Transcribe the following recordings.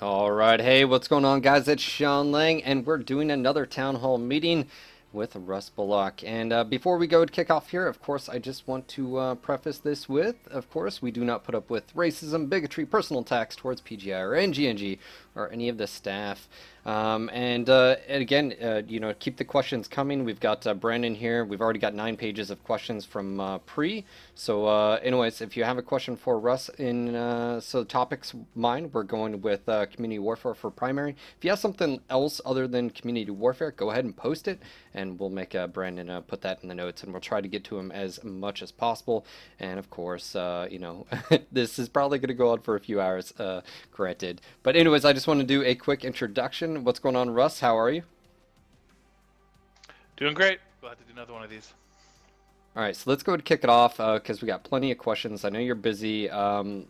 All right, hey, what's going on, guys? It's Sean Lang, and we're doing another town hall meeting with Russ Bullock. And before we go to kick off here, of course, I just want to preface this with, of course, we do not put up with racism, bigotry, personal attacks towards PGI or NGNG or any of the staff. And again, keep the questions coming. We've got Brandon here. We've already got 9 pages of questions from pre. So, anyways, if you have a question for Russ in so topics mine, we're going with community warfare for primary. If you have something else other than community warfare, go ahead and post it, and we'll make Brandon put that in the notes, and we'll try to get to him as much as possible. And of course, this is probably going to go on for a few hours, granted. But anyways, I just want to do a quick introduction. What's going on, Russ? How are you? Doing great. Glad to do another one of these. All right, so let's go and kick it off because we got plenty of questions. I know you're busy, so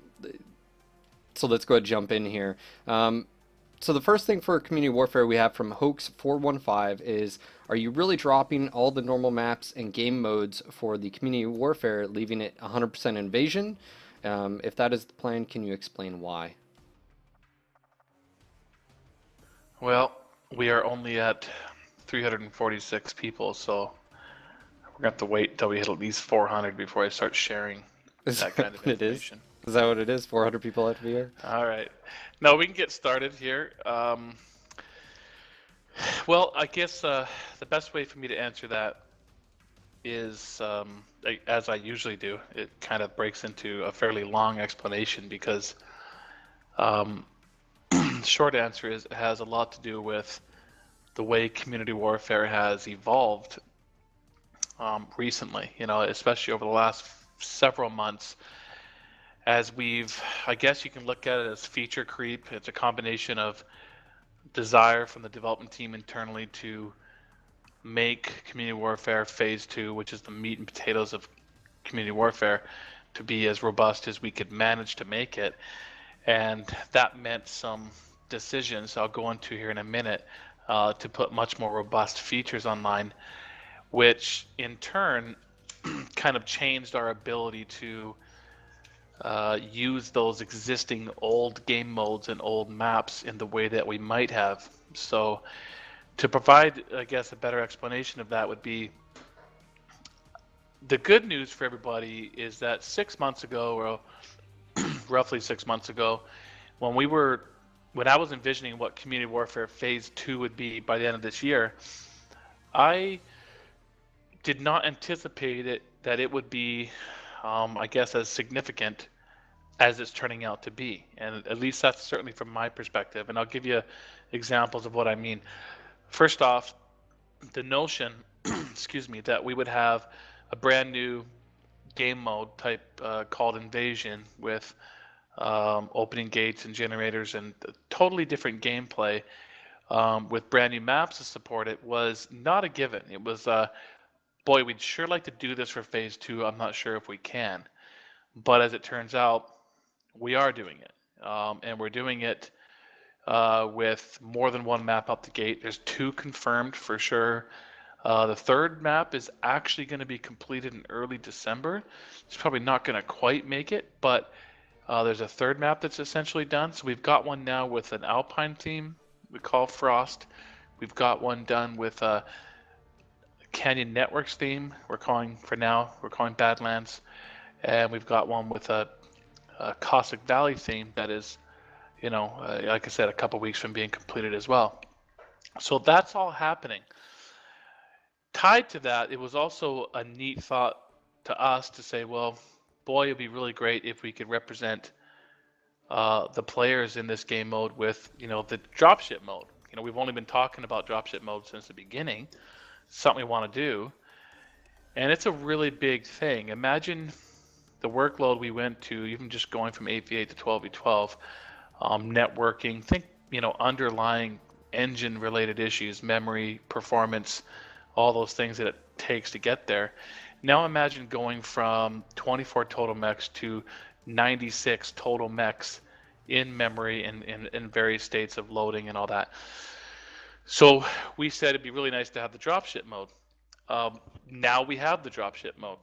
let's go ahead and jump in here. So the first thing for community warfare we have from Hoax415 is, are you really dropping all the normal maps and game modes for the community warfare, leaving it 100% invasion? If that is the plan, can you explain why? Well, we are only at 346 people, so we're gonna have to wait until we hit at least 400 before I start sharing Is that that kind of what it is? information. Is that what it is? 400 people have to be here? All right. Now we can get started here. Well, I guess the best way for me to answer that is, as I usually do, it kind of breaks into a fairly long explanation because um, the short answer is it has a lot to do with the way community warfare has evolved recently, especially over the last several months, as I guess you can look at it as feature creep. It's a combination of desire from the development team internally to make community warfare phase 2, which is the meat and potatoes of community warfare, to be as robust as we could manage to make it. And that meant some decisions I'll go into here in a minute to put much more robust features online, which in turn kind of changed our ability to use those existing old game modes and old maps in the way that we might have. So to provide, I guess, a better explanation of that would be, the good news for everybody is that 6 months ago, or roughly 6 months ago, when I was envisioning what community warfare phase 2 would be by the end of this year, I did not anticipate that it would be, I guess, as significant as it's turning out to be. And at least that's certainly from my perspective. And I'll give you examples of what I mean. First off, the notion, excuse me, that we would have a brand new game mode type called Invasion with opening gates and generators and totally different gameplay with brand new maps to support it was not a given. It was, boy, we'd sure like to do this for phase 2. I'm not sure if we can. But as it turns out, we are doing it. And we're doing it with more than one map up the gate. There's 2 confirmed for sure. The third map is actually going to be completed in early December. It's probably not going to quite make it, but there's a third map that's essentially done. So we've got one now with an Alpine theme we call Frost. We've got one done with a Canyon Networks theme we're calling Badlands. And we've got one with a Cossack Valley theme that is, like I said, a couple weeks from being completed as well. So that's all happening. Tied to that, it was also a neat thought to us to say, well, boy, it'd be really great if we could represent the players in this game mode with, the dropship mode. We've only been talking about dropship mode since the beginning. It's something we want to do. And it's a really big thing. Imagine the workload we went to, even just going from 8v8 to 12v12, networking, think, underlying engine-related issues, memory, performance, all those things that it takes to get there. Now imagine going from 24 total mechs to 96 total mechs in memory and in various states of loading and all that. So we said it'd be really nice to have the dropship mode. Now we have the dropship mode.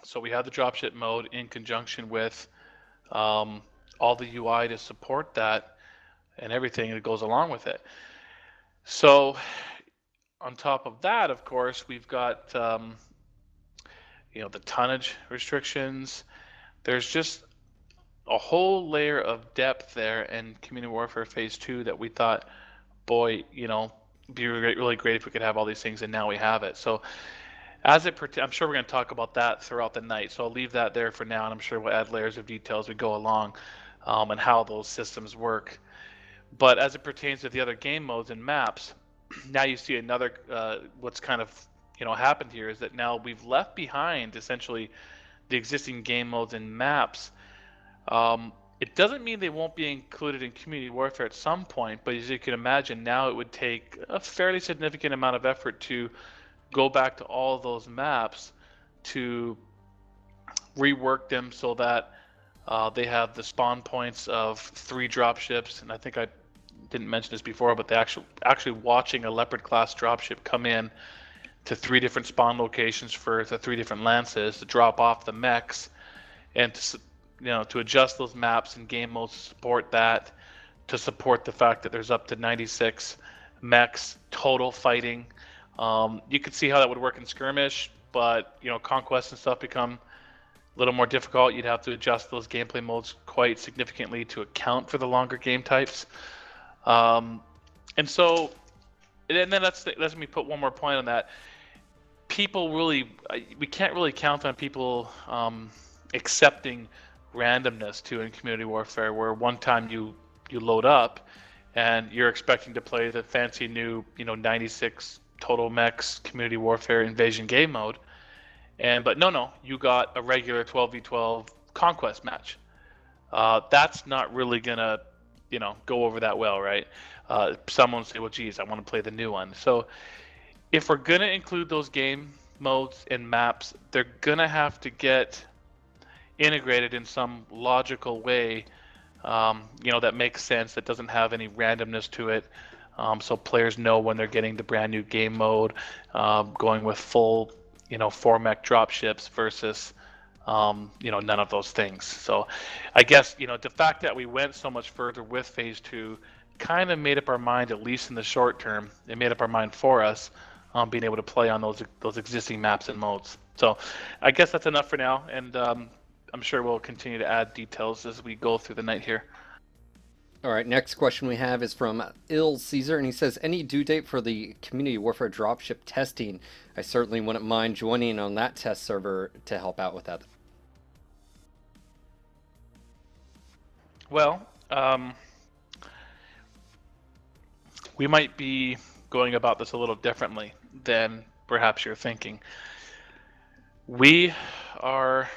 So we have the dropship mode in conjunction with all the UI to support that. and everything that goes along with it. So on top of that, of course, we've got the tonnage restrictions. There's just a whole layer of depth there in Community Warfare Phase 2 that we thought, boy, be really great if we could have all these things, and now we have it. So I'm sure we're going to talk about that throughout the night, so I'll leave that there for now, and I'm sure we'll add layers of detail as we go along, and how those systems work. But as it pertains to the other game modes and maps, now you see another, what's kind of happened here is that now we've left behind essentially the existing game modes and maps. It doesn't mean they won't be included in Community Warfare at some point, but as you can imagine, now it would take a fairly significant amount of effort to go back to all those maps to rework them so that they have the spawn points of 3 dropships, and I think I didn't mention this before, but they actually watching a Leopard class dropship come in to 3 different spawn locations for the 3 different lances to drop off the mechs, and to adjust those maps and game modes to support that, to support the fact that there's up to 96 mechs total fighting. You could see how that would work in skirmish, but conquest and stuff become a little more difficult. You'd have to adjust those gameplay modes quite significantly to account for the longer game types. And then let me put one more point on that. We can't really count on people accepting randomness too in Community Warfare, where one time you load up and you're expecting to play the fancy new 96 total mechs Community Warfare invasion game mode, but no, you got a regular 12v12 conquest match. That's not really gonna go over that well, right? Someone will say, well, geez, I want to play the new one. So if we're gonna include those game modes and maps, they're gonna have to get integrated in some logical way, that makes sense, that doesn't have any randomness to it, so players know when they're getting the brand new game mode, going with full 4 mech dropships versus none of those things. So I guess the fact that we went so much further with Phase 2 kind of made up our mind, at least in the short term. It made up our mind for us, being able to play on those existing maps and modes. So I guess that's enough for now, and I'm sure we'll continue to add details as we go through the night here. All right, next question we have is from Ill Caesar, and he says, any due date for the Community Warfare dropship testing? I certainly wouldn't mind joining on that test server to help out with that. Well, we might be going about this a little differently than perhaps you're thinking. We are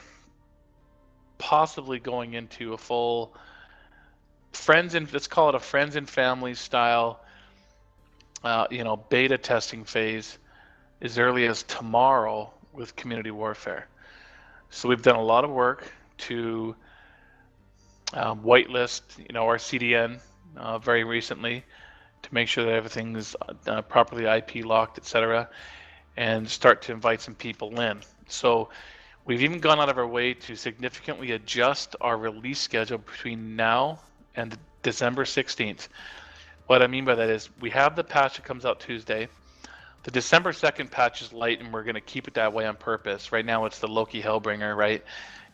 possibly going into a full let's call it a friends and family style, beta testing phase as early as tomorrow with Community Warfare. So we've done a lot of work to whitelist, our CDN very recently to make sure that everything is properly IP locked, etc., and start to invite some people in. So we've even gone out of our way to significantly adjust our release schedule between now and December 16th. What I mean by that is we have the patch that comes out Tuesday. The December 2nd patch is light, and we're going to keep it that way on purpose. Right now it's the Loki Hellbringer, right?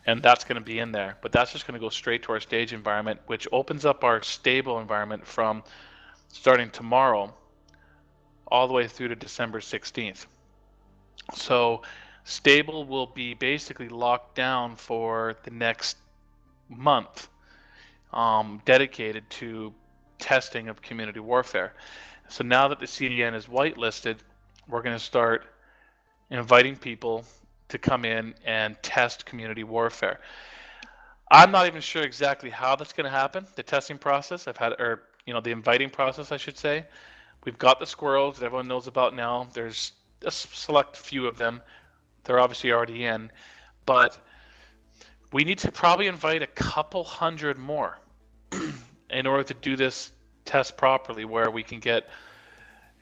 And that's going to be in there. But that's just going to go straight to our stage environment, which opens up our stable environment from starting tomorrow all the way through to December 16th. So stable will be basically locked down for the next month, dedicated to testing of Community Warfare. So now that the CDN is whitelisted, we're going to start inviting people to come in and test Community Warfare. I'm not even sure exactly how that's going to happen, the testing process. The inviting process, I should say. We've got the squirrels that everyone knows about now. There's a select few of them. They're obviously already in. But we need to probably invite a couple hundred more in order to do this test properly, where we can get,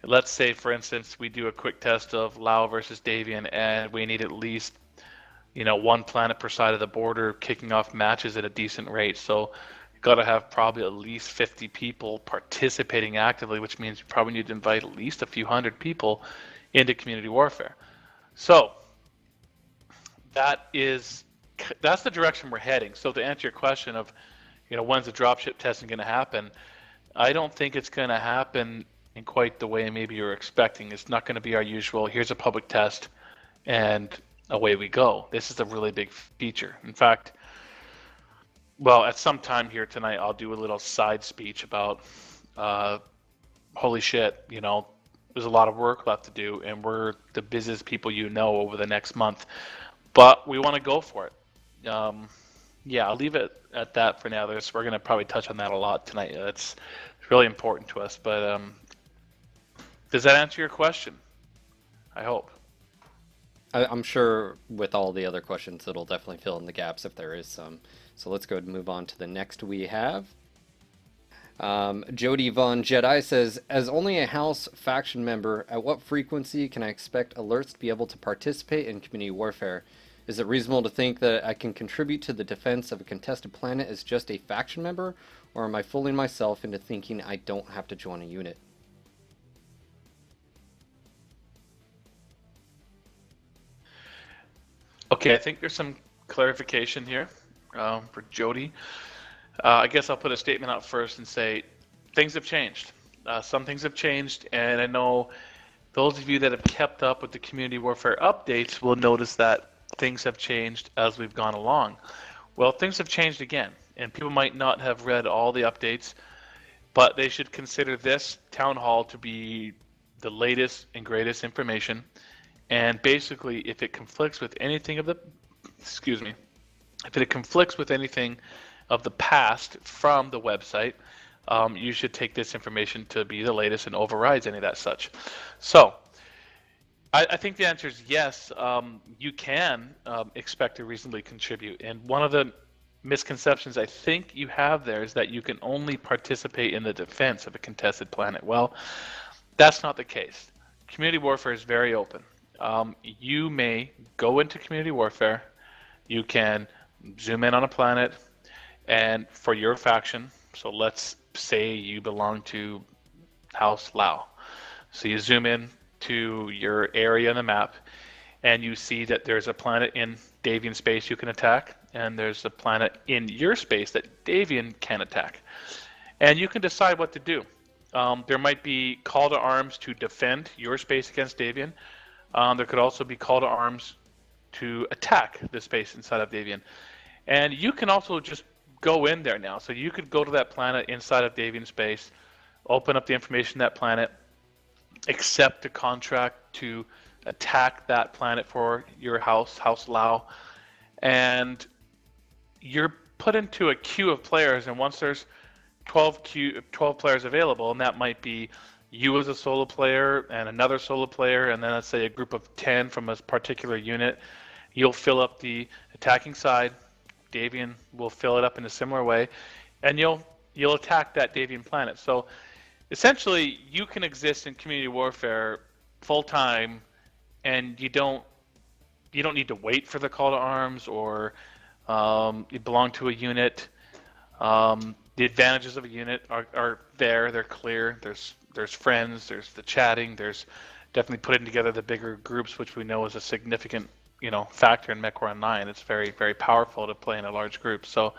let's say, for instance, we do a quick test of Lao versus Davian, and we need at least, 1 planet per side of the border kicking off matches at a decent rate. So got to have probably at least 50 people participating actively, which means you probably need to invite at least a few hundred people into community warfare. So that's the direction we're heading. So to answer your question of, when's the dropship testing going to happen? I don't think it's going to happen in quite the way maybe you're expecting. It's not going to be our usual, here's a public test, and away we go. This is a really big feature. In fact, well, at some time here tonight, I'll do a little side speech about, holy shit, there's a lot of work left to do, and we're the busiest people over the next month. But we want to go for it. Yeah, I'll leave it at that for now. We're going to probably touch on that a lot tonight. It's really important to us. But does that answer your question? I hope. I'm sure with all the other questions, it'll definitely fill in the gaps if there is some. So let's go ahead and move on to the next we have. Jody Von Jedi says, as only a house faction member, at what frequency can I expect alerts to be able to participate in community warfare? Is it reasonable to think that I can contribute to the defense of a contested planet as just a faction member, or am I fooling myself into thinking I don't have to join a unit? Okay, I think there's some clarification here for Jody. I guess I'll put a statement out first and say things have changed. Some things have changed, and I know those of you that have kept up with the community warfare updates will notice that things have changed as we've gone along. Well, things have changed again, and people might not have read all the updates, but they should consider this town hall to be the latest and greatest information. And basically, if it conflicts with anything of the, if it conflicts with anything of the past from the website, you should take this information to be the latest and overrides any of that such. So I think the answer is yes. You can expect to reasonably contribute. And one of the misconceptions I think you have there is that you can only participate in the defense of a contested planet. Well, that's not the case. Community warfare is very open. You may go into community warfare. You can zoom in on a planet, and for your faction, so let's say you belong to House Lao. So you zoom in to your area on the map, and you see that there's a planet in Davian space you can attack, and there's a planet in your space that Davian can attack. And you can decide what to do. There might be call to arms to defend your space against Davian. There could also be call to arms to attack the space inside of Davian. And you can also just go in there now. So you could go to that planet inside of Davian space, open up the information on that planet, accept a contract to attack that planet for your house, House Lao, and you're put into a queue of players. And once there's 12 players available, and that might be you as a solo player and another solo player, and then let's say a group of 10 from a particular unit, you'll fill up the attacking side. Davian will fill it up in a similar way, and you'll attack that Davian planet. So essentially, you can exist in community warfare full time, and you don't need to wait for the call to arms or you belong to a unit. The advantages of a unit are there. They're clear. There's friends. There's the chatting. There's definitely putting together the bigger groups, which we know is a significant factor in Mech Online. It's very, very powerful to play in a large group. So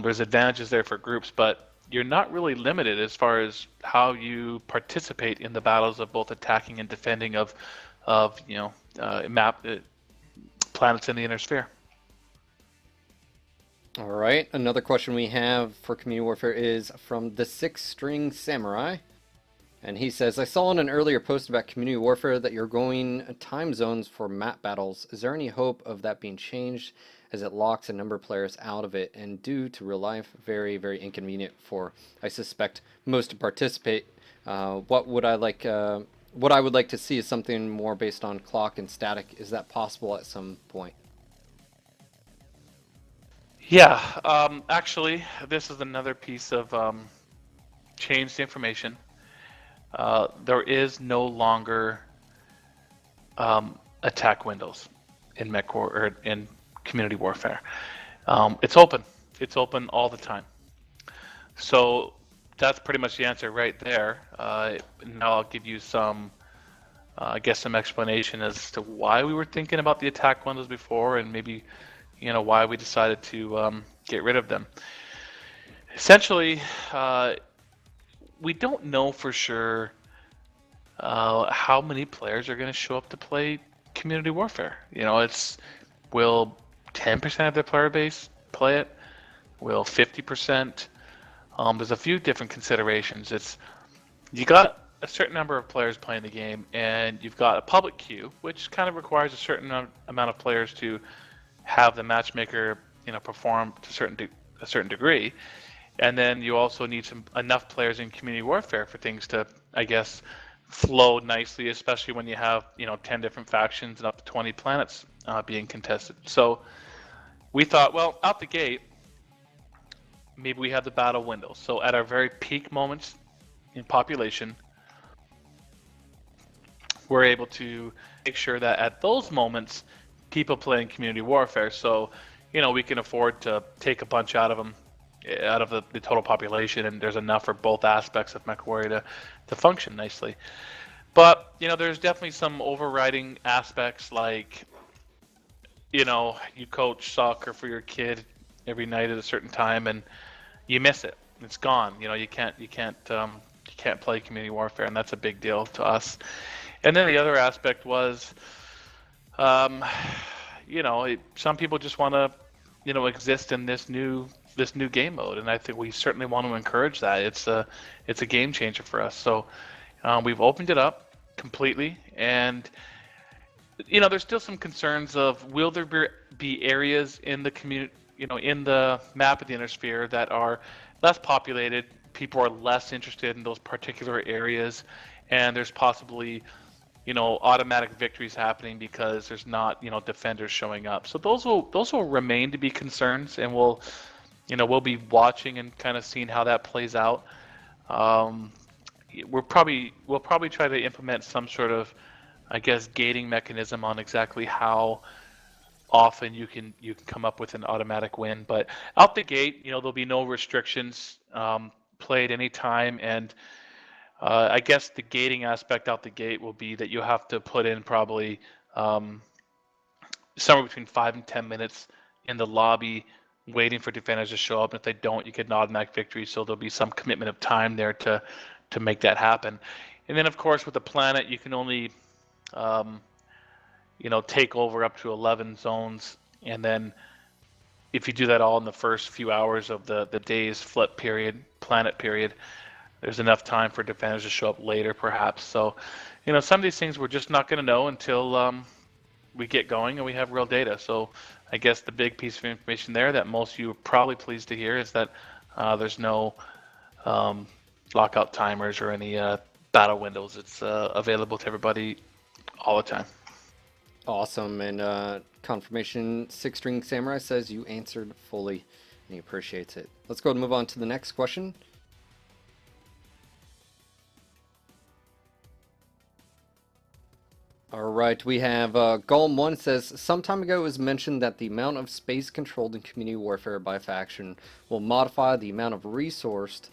there's advantages there for groups, but you're not really limited as far as how you participate in the battles of both attacking and defending of planets in the inner sphere. All right, another question we have for community warfare is from the Six String Samurai. And he says, I saw in an earlier post about community warfare that you're going time zones for map battles. Is there any hope of that being changed as it locks a number of players out of it and due to real life, very, very inconvenient for, I suspect, most to participate? What I would like to see is something more based on clock and static. Is that possible at some point? Yeah, actually, this is another piece of changed information. There is no longer attack windows in in community warfare. It's open. It's open all the time. So that's pretty much the answer right there. Now I'll give you some, I guess, some explanation as to why we were thinking about the attack windows before, and maybe, why we decided to get rid of them. Essentially, we don't know for sure how many players are going to show up to play Community Warfare. Will 10% of the player base play it? Will 50%? There's a few different considerations. You got a certain number of players playing the game, and you've got a public queue, which kind of requires a certain amount of players to have the matchmaker, perform to a certain degree, and then you also need enough players in Community Warfare for things to, I guess, flow nicely, especially when you have 10 different factions and up to 20 planets being contested. So we thought, well, out the gate, maybe we have the battle window. So at our very peak moments in population, we're able to make sure that at those moments, people playing Community Warfare. So, we can afford to take a bunch out of them, out of the total population, and there's enough for both aspects of MechWarrior to function nicely. But, there's definitely some overriding aspects like, you coach soccer for your kid every night at a certain time, and you miss it. It's gone. You can't play Community Warfare, and that's a big deal to us. And then the other aspect was, some people just want to, exist in this new game mode, and I think we certainly want to encourage that. It's a game changer for us. So we've opened it up completely, and there's still some concerns of will there be areas in the community, in the map of the Innersphere that are less populated. People are less interested in those particular areas, and there's possibly automatic victories happening because there's not defenders showing up. So those will remain to be concerns, and we'll be watching and kind of seeing how that plays out. We'll probably try to implement some sort of, I guess, gating mechanism on exactly how often you can come up with an automatic win. But out the gate, there'll be no restrictions. Play at any time, and I guess the gating aspect out the gate will be that you have to put in probably somewhere between 5 and 10 minutes in the lobby waiting for defenders to show up. And if they don't, you get an automatic victory. So there'll be some commitment of time there to make that happen. And then, of course, with the planet, you can only take over up to 11 zones. And then if you do that all in the first few hours of the day's planet period, there's enough time for defenders to show up later, perhaps. So, some of these things we're just not going to know until we get going and we have real data. So I guess the big piece of information there that most of you are probably pleased to hear is that there's no lockout timers or any battle windows. It's available to everybody all the time. Awesome. And confirmation, Six String Samurai says you answered fully, and he appreciates it. Let's go and move on to the next question. All right, we have Golem1 says, some time ago it was mentioned that the amount of space controlled in Community Warfare by faction will modify the amount of resources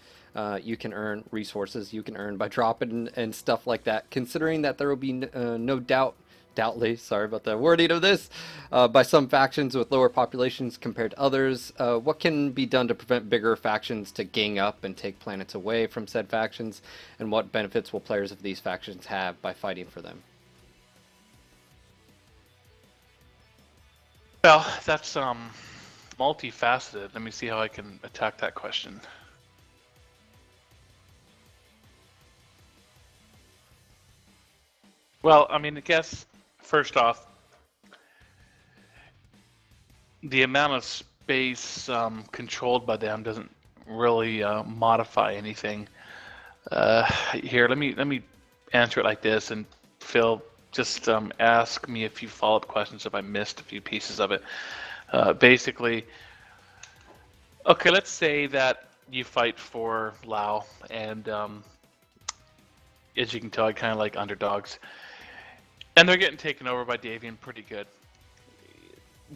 you can earn by dropping and stuff like that. Considering that there will be doubtly, sorry about the wording of this, by some factions with lower populations compared to others, what can be done to prevent bigger factions to gang up and take planets away from said factions, and what benefits will players of these factions have by fighting for them? Well, that's multifaceted. Let me see how I can attack that question. Well, I mean, I guess first off, the amount of space controlled by them doesn't really modify anything. Here, let me answer it like this, and Phil, just ask me a few follow-up questions if I missed a few pieces of it. Basically, okay, let's say that you fight for Lao, and as you can tell, I kind of like underdogs. And they're getting taken over by Davian pretty good.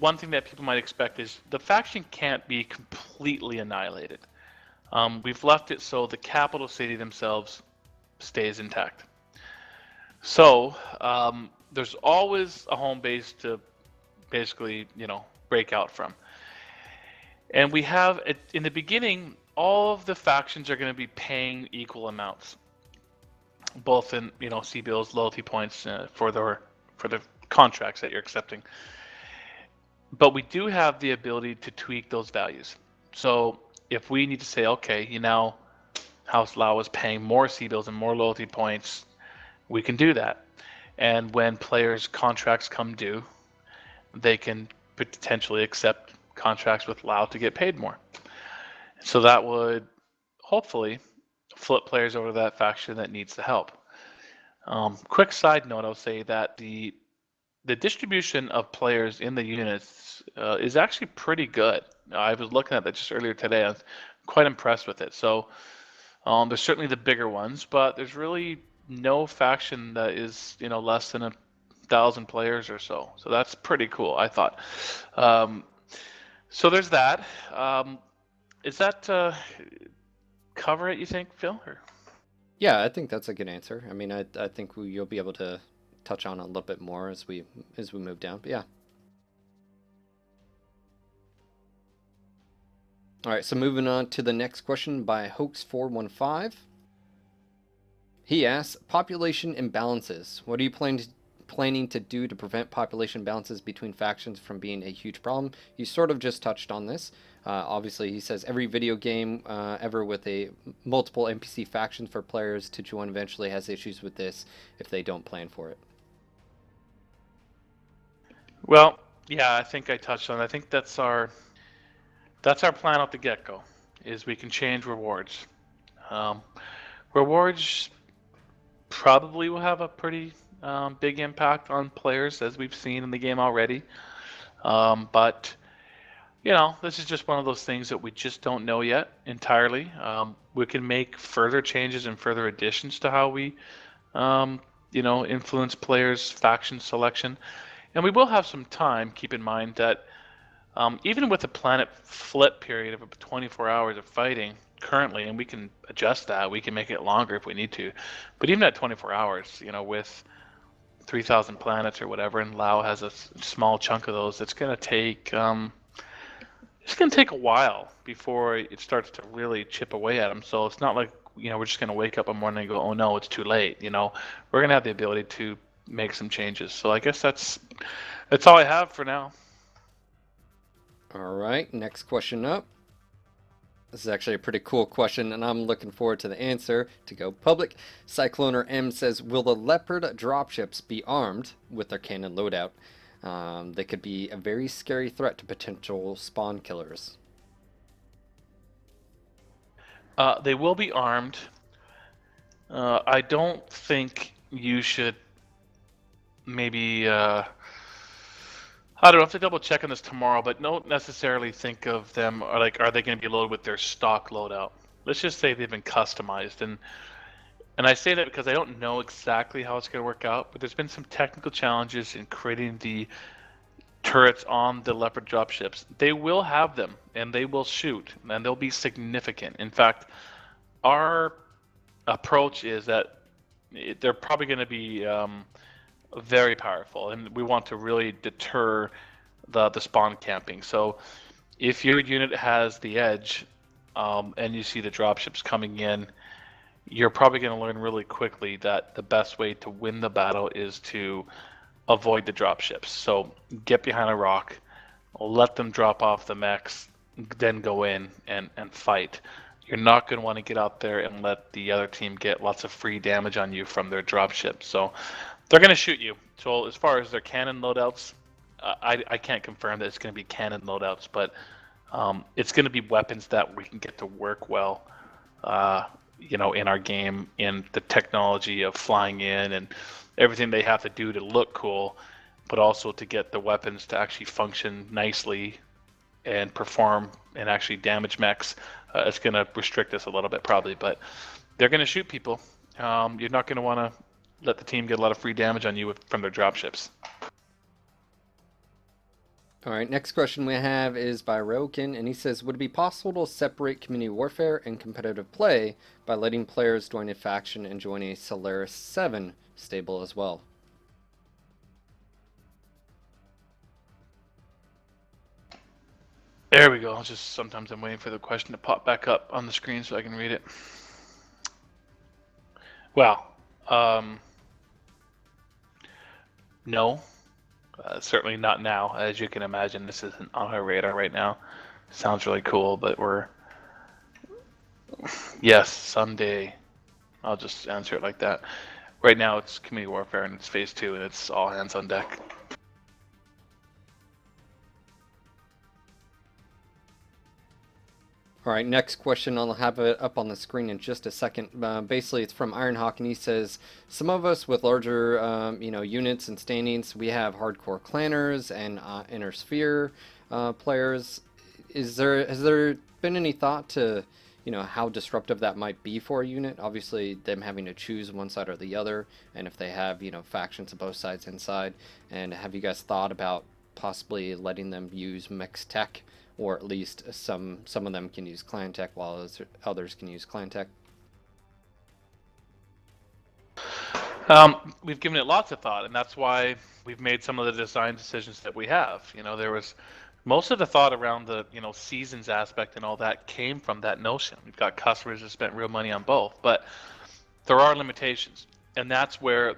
One thing that people might expect is the faction can't be completely annihilated. We've left it so the capital city themselves stays intact. So there's always a home base to basically, break out from. And we have, in the beginning, all of the factions are going to be paying equal amounts, both in, C-bills, loyalty points for the contracts that you're accepting. But we do have the ability to tweak those values. So if we need to say, okay, House Lao is paying more C-bills and more loyalty points, we can do that. And when players' contracts come due, they can potentially accept contracts with Lao to get paid more. So that would hopefully flip players over to that faction that needs the help. Quick side note, I'll say that the distribution of players in the units is actually pretty good. I was looking at that just earlier today. I was quite impressed with it. So there's certainly the bigger ones, but there's really no faction that is less than 1,000 players or so. So that's pretty cool, I thought. So there's that. Is that cover it, you think, Phil? Or? Yeah, I think that's a good answer. I mean, I think you'll be able to touch on a little bit more as we move down. But yeah. All right, so moving on to the next question by Hoax415. He asks, population imbalances. What are you planning to do to prevent population imbalances between factions from being a huge problem? You sort of just touched on this. Obviously, he says every video game ever with a multiple NPC factions for players to join eventually has issues with this if they don't plan for it. Well, yeah, I think I touched on it. I think that's our plan at the get-go, is we can change rewards. Rewards probably will have a pretty big impact on players, as we've seen in the game already. But this is just one of those things that we just don't know yet entirely. We can make further changes and further additions to how we, influence players' faction selection. And we will have some time. Keep in mind that even with a planet flip period of 24 hours of fighting currently, and we can adjust that, we can make it longer if we need to. But even at 24 hours, with 3,000 planets or whatever, and Lao has a small chunk of those, it's going to take a while before it starts to really chip away at them. So it's not like we're just going to wake up one morning and go, oh no, it's too late. We're going to have the ability to make some changes. So I guess that's all I have for now. All right, next question up. This is actually a pretty cool question, and I'm looking forward to the answer to go public. Cycloner M says, will the Leopard dropships be armed with their cannon loadout? They could be a very scary threat to potential spawn killers. They will be armed. I don't think you should maybe... I don't know, I have to double check on this tomorrow, but don't necessarily think of them are they going to be loaded with their stock loadout? Let's just say they've been customized, and I say that because I don't know exactly how it's going to work out, but there's been some technical challenges in creating the turrets on the Leopard dropships. They will have them, and they will shoot, and they'll be significant. In fact, our approach is that they're probably going to be very powerful, and we want to really deter the spawn camping. So if your unit has the edge and you see the dropships coming in, you're probably going to learn really quickly that the best way to win the battle is to avoid the dropships. So get behind a rock, let them drop off the mechs, then go in and fight. You're not going to want to get out there and let the other team get lots of free damage on you from their dropships. So they're going to shoot you. So as far as their cannon loadouts, I can't confirm that it's going to be cannon loadouts, but it's going to be weapons that we can get to work well, in our game, in the technology of flying in and everything they have to do to look cool, but also to get the weapons to actually function nicely and perform and actually damage mechs. It's going to restrict us a little bit probably, but they're going to shoot people. You're not going to want to let the team get a lot of free damage on you from their dropships. All right, next question we have is by Rokin, and he says, would it be possible to separate community warfare and competitive play by letting players join a faction and join a Solaris 7 stable as well? There we go. Just sometimes I'm waiting for the question to pop back up on the screen so I can read it. Well, no, certainly not now. As you can imagine, this isn't on our radar right now. Sounds really cool, but yes, someday. I'll just answer it like that. Right now, it's community warfare and it's phase 2, and it's all hands on deck. All right, next question. I'll have it up on the screen in just a second. Basically, it's from Ironhawk, and he says, some of us with larger, units and standings, we have hardcore clanners and inner sphere players. Has there been any thought to, how disruptive that might be for a unit? Obviously, them having to choose one side or the other, and if they have, factions of both sides inside. And have you guys thought about possibly letting them use mechs tech? Or at least some of them can use clan tech while others can use clan tech. We've given it lots of thought, and that's why we've made some of the design decisions that we have. There was most of the thought around the seasons aspect and all that came from that notion. We've got customers that spent real money on both, but there are limitations, and that's where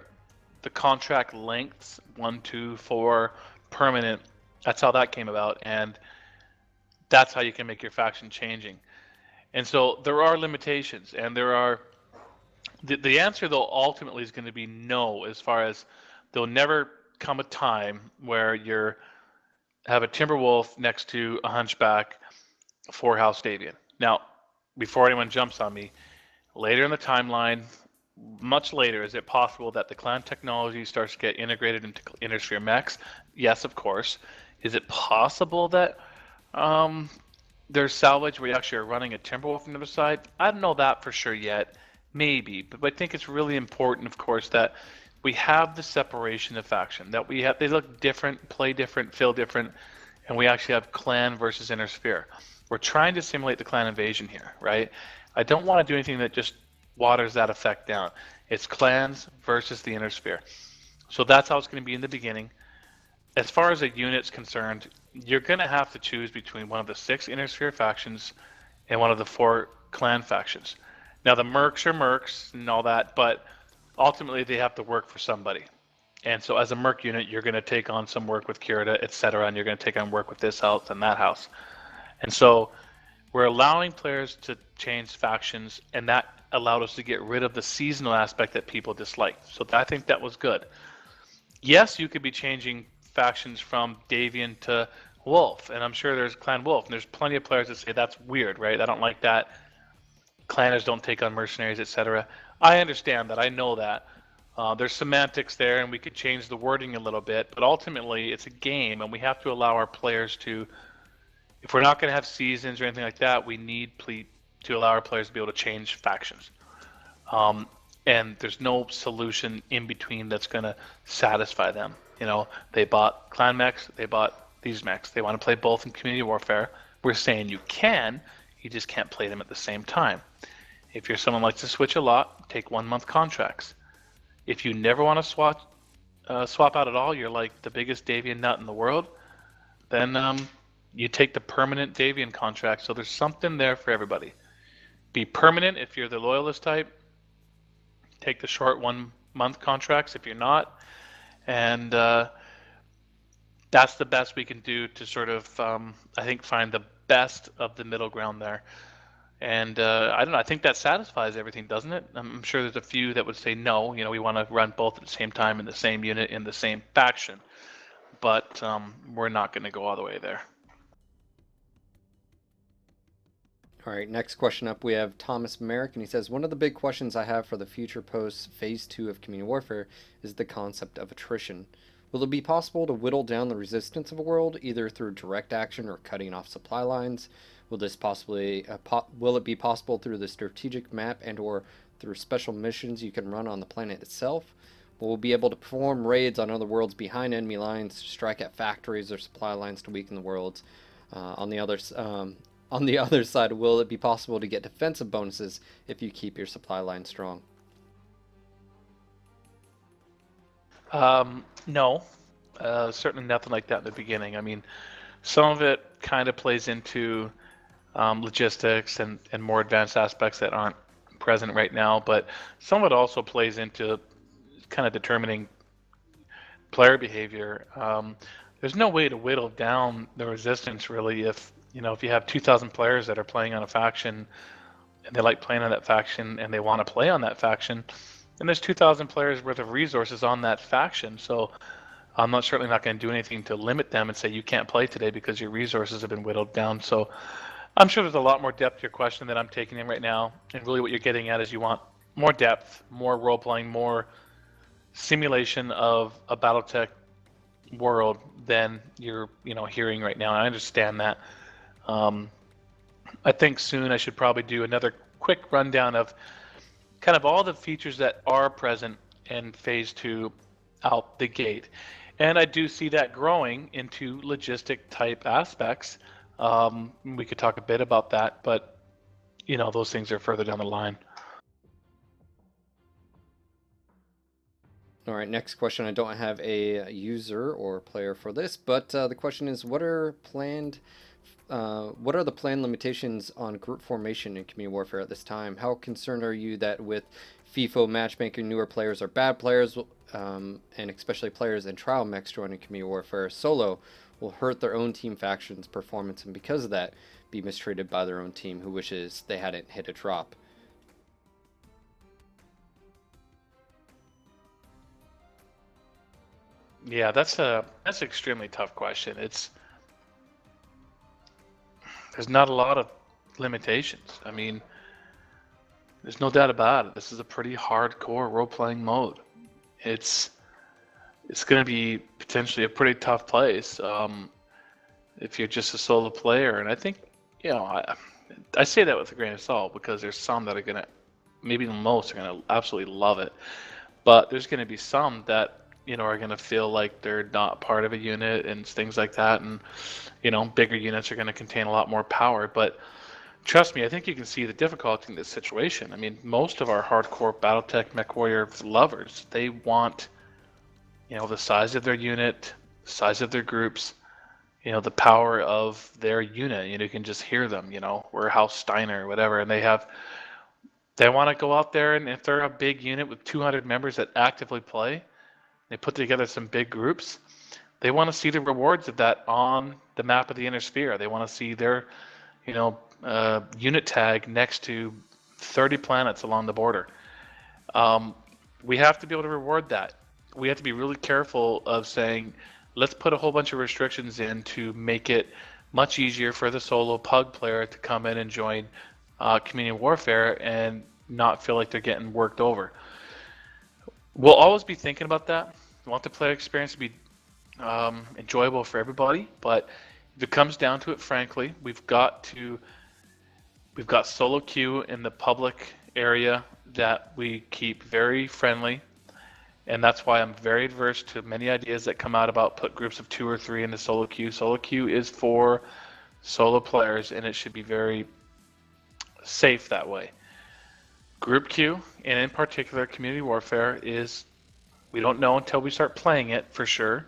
the contract lengths 1, 2, 4 permanent. That's how that came about, and that's how you can make your faction changing. And so there are limitations, and there are the answer though ultimately is going to be no, as far as there'll never come a time where you have a Timberwolf next to a Hunchback 4-house Davian. Now, before anyone jumps on me, later in the timeline, much later, is it possible that the clan technology starts to get integrated into Innersphere mechs? Yes, of course. Is it possible that there's salvage where you actually are running a Timberwolf on the other side? I don't know that for sure yet. Maybe, but I think it's really important, of course, that we have the separation of faction. That they look different, play different, feel different, and we actually have clan versus inner sphere. We're trying to simulate the clan invasion here, right? I don't want to do anything that just waters that effect down. It's clans versus the inner sphere. So that's how it's going to be in the beginning. As far as a unit's concerned, you're going to have to choose between one of the 6 inner sphere factions and one of the 4 clan factions. Now, the mercs are mercs and all that, but ultimately they have to work for somebody. And so as a merc unit, you're going to take on some work with Kurita, etc., and you're going to take on work with this house and that house. And so we're allowing players to change factions, and that allowed us to get rid of the seasonal aspect that people dislike. So I think that was good. Yes, you could be changing factions from Davian to Wolf, and I'm sure there's Clan Wolf, and there's plenty of players that say that's weird, right? I don't like that. Clanners don't take on mercenaries, etc. I understand that. I know that. There's semantics there, and we could change the wording a little bit, but ultimately it's a game, and we have to allow our players to, if we're not going to have seasons or anything like that, we need to allow our players to be able to change factions. And there's no solution in between that's going to satisfy them. They bought clan mechs, they bought these mechs. They want to play both in community warfare. We're saying you just can't play them at the same time. If you're someone who likes to switch a lot, take 1-month contracts. If you never want to swap out at all, you're like the biggest Davian nut in the world, then you take the permanent Davian contract. So there's something there for everybody. Be permanent if you're the loyalist type. Take the short 1-month contracts if you're not. And that's the best we can do to sort of, I think, find the best of the middle ground there. And I don't know, I think that satisfies everything, doesn't it? I'm sure there's a few that would say no, we want to run both at the same time in the same unit, in the same faction. But we're not going to go all the way there. All right, next question up, we have Thomas Merrick, and he says, one of the big questions I have for the future post Phase 2 of Community Warfare is the concept of attrition. Will it be possible to whittle down the resistance of a world, either through direct action or cutting off supply lines? Will it be possible through the strategic map and or through special missions you can run on the planet itself? We'll be able to perform raids on other worlds behind enemy lines, strike at factories or supply lines to weaken the worlds. On the other side, will it be possible to get defensive bonuses if you keep your supply line strong? No, certainly nothing like that in the beginning. I mean, some of it kind of plays into logistics and more advanced aspects that aren't present right now, but some of it also plays into kind of determining player behavior. There's no way to whittle down the resistance really if if you have 2,000 players that are playing on a faction and they like playing on that faction and they want to play on that faction, and there's 2,000 players worth of resources on that faction. So I'm certainly not going to do anything to limit them and say you can't play today because your resources have been whittled down. So I'm sure there's a lot more depth to your question than I'm taking in right now. And really what you're getting at is you want more depth, more role-playing, more simulation of a BattleTech world than you're hearing right now. And I understand that. I think soon I should probably do another quick rundown of kind of all the features that are present in Phase 2 out the gate. And I do see that growing into logistic type aspects. We could talk a bit about that, but those things are further down the line. All right, next question. I don't have a user or player for this, but the question is, what are the planned limitations on group formation in Community Warfare at this time? How concerned are you that with FIFO Matchmaking, newer players are bad players, and especially players in trial mechs joining Community Warfare solo will hurt their own team faction's performance, and because of that, be mistreated by their own team who wishes they hadn't hit a drop? Yeah, that's an extremely tough question. There's not a lot of limitations. I mean, there's no doubt about it. This is a pretty hardcore role-playing mode. It's going to be potentially a pretty tough place if you're just a solo player. And I think, I say that with a grain of salt because there's some that are going to, maybe most are going to absolutely love it. But there's going to be some that are going to feel like they're not part of a unit and things like that. And, bigger units are going to contain a lot more power. But trust me, I think you can see the difficulty in this situation. I mean, most of our hardcore BattleTech MechWarrior lovers, they want, the size of their unit, the size of their groups, the power of their unit. You can just hear them, we're House Steiner or whatever. And they want to go out there, and if they're a big unit with 200 members that actively play, they put together some big groups, they want to see the rewards of that on the map of the inner sphere. They want to see their, unit tag next to 30 planets along the border. We have to be able to reward that. We have to be really careful of saying, let's put a whole bunch of restrictions in to make it much easier for the solo pug player to come in and join Community Warfare and not feel like they're getting worked over. We'll always be thinking about that. We want the player experience to be enjoyable for everybody, but if it comes down to it, frankly, we've got solo queue in the public area that we keep very friendly, and that's why I'm very adverse to many ideas that come out about put groups of 2 or 3 in the solo queue. Solo queue is for solo players, and it should be very safe that way. Group queue, and in particular Community Warfare, we don't know until we start playing it for sure,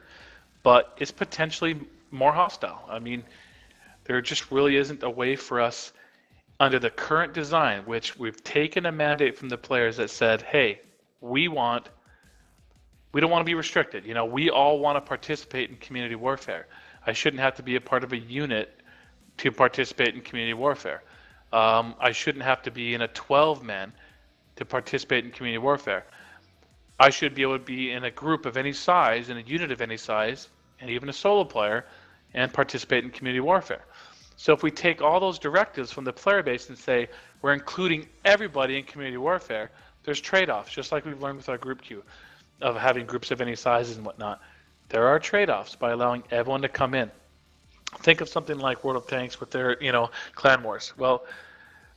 but it's potentially more hostile. I mean, there just really isn't a way for us under the current design, which we've taken a mandate from the players that said, hey, we don't want to be restricted. We all want to participate in Community Warfare. I shouldn't have to be a part of a unit to participate in Community Warfare. I shouldn't have to be in a 12-man to participate in Community Warfare. I should be able to be in a group of any size, in a unit of any size, and even a solo player, and participate in Community Warfare. So if we take all those directives from the player base and say we're including everybody in Community Warfare, there's trade-offs, just like we've learned with our group queue of having groups of any sizes and whatnot. There are trade-offs by allowing everyone to come in. Think of something like World of Tanks with their, clan wars. Well,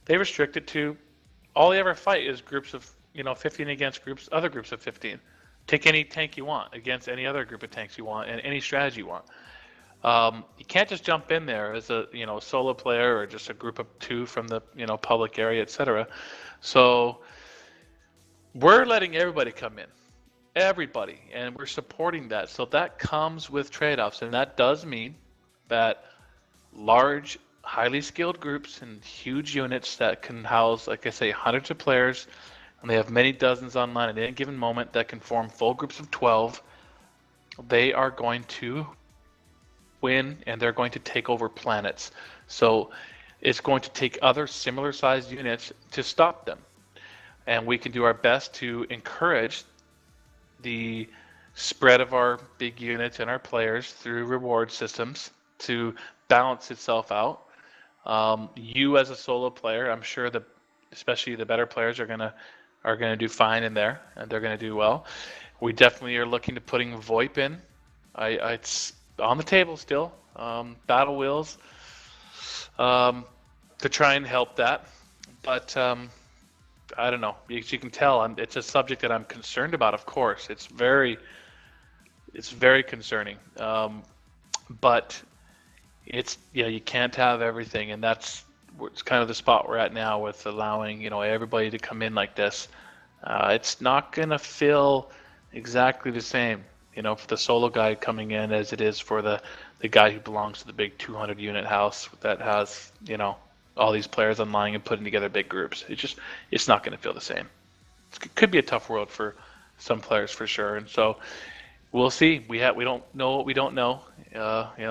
they restrict it to all they ever fight is groups of, 15 against other groups of 15. Take any tank you want against any other group of tanks you want and any strategy you want. You can't just jump in there as a solo player or just a group of two from the public area, etc. So we're letting everybody come in, everybody, and we're supporting that. So that comes with trade-offs, and that does mean that large, highly skilled groups and huge units that can house, like I say, hundreds of players, and they have many dozens online at any given moment that can form full groups of 12. They are going to win, and they're going to take over planets. So it's going to take other similar sized units to stop them. And we can do our best to encourage the spread of our big units and our players through reward systems to balance itself out. You as a solo player, I'm sure that especially the better players are gonna do fine in there, and they're gonna do well. We definitely are looking to putting VoIP in. It's on the table still. Battle wheels to try and help that, but I don't know. As you can tell, it's a subject that I'm concerned about. Of course, it's very concerning. But it's you can't have everything, and it's kind of the spot we're at now with allowing everybody to come in like this. It's not gonna feel exactly the same, for the solo guy coming in as it is for the guy who belongs to the big 200 unit house that has all these players online and putting together big groups. It's not going to feel the same. It could be a tough world for some players for sure, and so we'll see. We don't know what we don't know,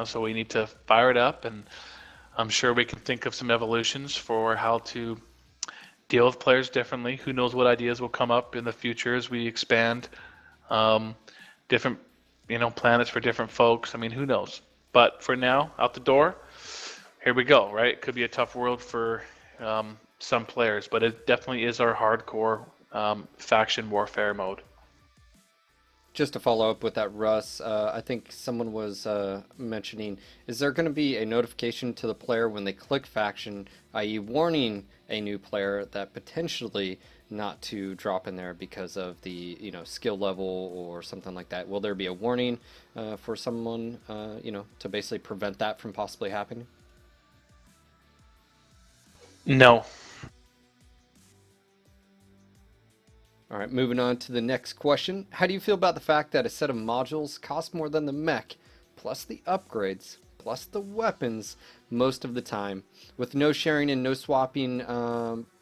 so we need to fire it up, and I'm sure we can think of some evolutions for how to deal with players differently. Who knows what ideas will come up in the future as we expand different planets for different folks. I mean, who knows? But for now, out the door, here we go, right? It could be a tough world for some players, but it definitely is our hardcore faction warfare mode. Just to follow up with that, Russ, I think someone was mentioning, is there going to be a notification to the player when they click faction, i.e. warning a new player that potentially not to drop in there because of the skill level or something like that? Will there be a warning for someone to basically prevent that from possibly happening? No. All right, moving on to the next question. How do you feel about the fact that a set of modules costs more than the mech, plus the upgrades, plus the weapons most of the time? With no sharing and no swapping,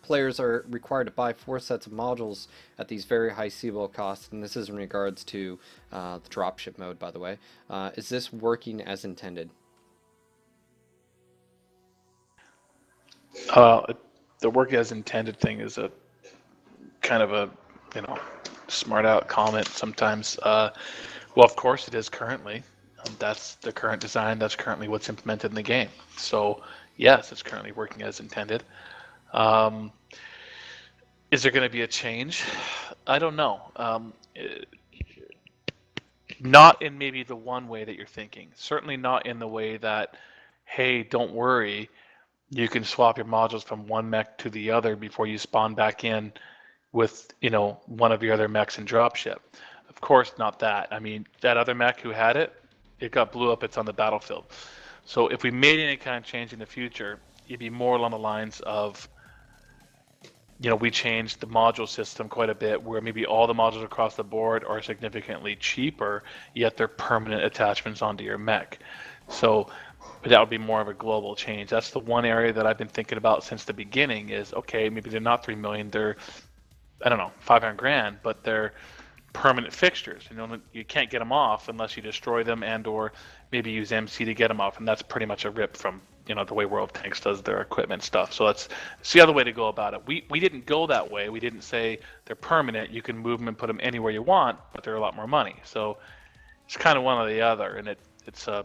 players are required to buy 4 sets of modules at these very high seawall costs, and this is in regards to the dropship mode, by the way. Is this working as intended? The work as intended thing is a kind of a smart out comment sometimes. Well, of course it is currently. That's the current design. That's currently what's implemented in the game. So yes, it's currently working as intended. Is there going to be a change? I don't know. Not in maybe the one way that you're thinking. Certainly not in the way that, hey, don't worry, you can swap your modules from one mech to the other before you spawn back in with one of your other mechs and dropship. Of course, not that. I mean, that other mech who had it got blew up. It's on the battlefield. So if we made any kind of change in the future, it'd be more along the lines of, we changed the module system quite a bit, where maybe all the modules across the board are significantly cheaper, yet they're permanent attachments onto your mech. So that would be more of a global change. That's the one area that I've been thinking about since the beginning is, okay, maybe they're not 3 million, they're, I don't know, 500 grand, but they're permanent fixtures. You can't get them off unless you destroy them and or maybe use MC to get them off, and that's pretty much a rip from the way World Tanks does their equipment stuff. So that's the other way to go about it. We didn't go that way. We didn't say they're permanent. You can move them and put them anywhere you want, but they're a lot more money. So it's kind of one or the other, and it's a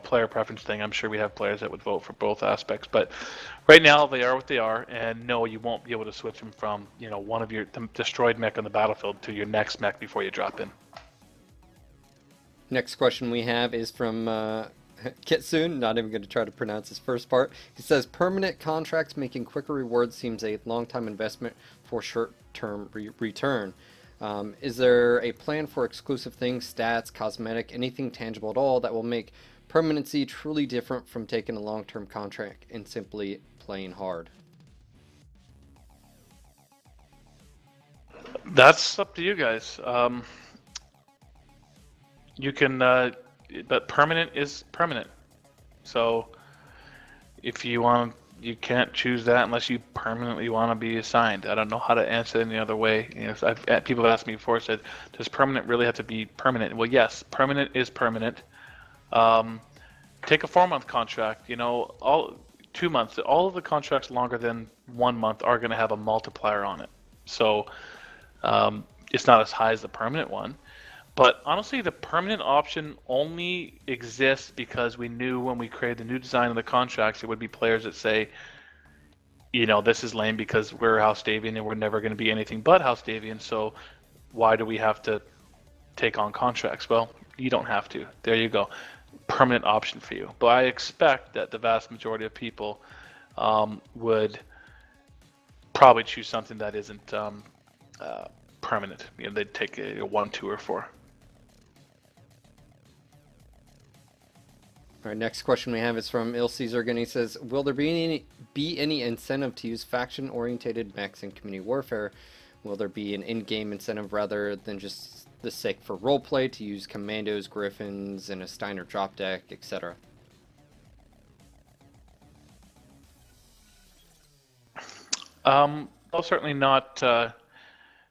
player preference thing. I'm sure we have players that would vote for both aspects, but right now they are what they are, and no, you won't be able to switch them from one of your destroyed mech on the battlefield to your next mech before you drop in. Next question we have is from Kitsune, not even going to try to pronounce his first part. He says, permanent contracts making quicker rewards seems a long-time investment for short-term return. Is there a plan for exclusive things, stats, cosmetic, anything tangible at all that will make permanency truly different from taking a long-term contract and simply playing hard? That's up to you guys. You can, but permanent is permanent. So if you want, you can't choose that unless you permanently want to be assigned. I don't know how to answer it any other way. You know, people have asked me before, said, does permanent really have to be permanent? Well, yes, permanent is permanent. Take a 4-month contract. You know, all 2 months. All of the contracts longer than 1 month are going to have a multiplier on it. So it's not as high as the permanent one. But honestly, the permanent option only exists because we knew when we created the new design of the contracts, there would be players that say, you know, this is lame because we're House Davian and we're never going to be anything but House Davian. So why do we have to take on contracts? Well, you don't have to. There you go. Permanent option for you. But I expect that the vast majority of people would probably choose something that isn't permanent. You know, they'd take a 1, 2, or 4. All right, next question we have is from Il Caesar, and he says, will there be any incentive to use faction-orientated mechs in community warfare? Will there be an in-game incentive rather than just the sake for roleplay to use commandos, griffins, and a Steiner drop deck, etc.? Well, certainly not.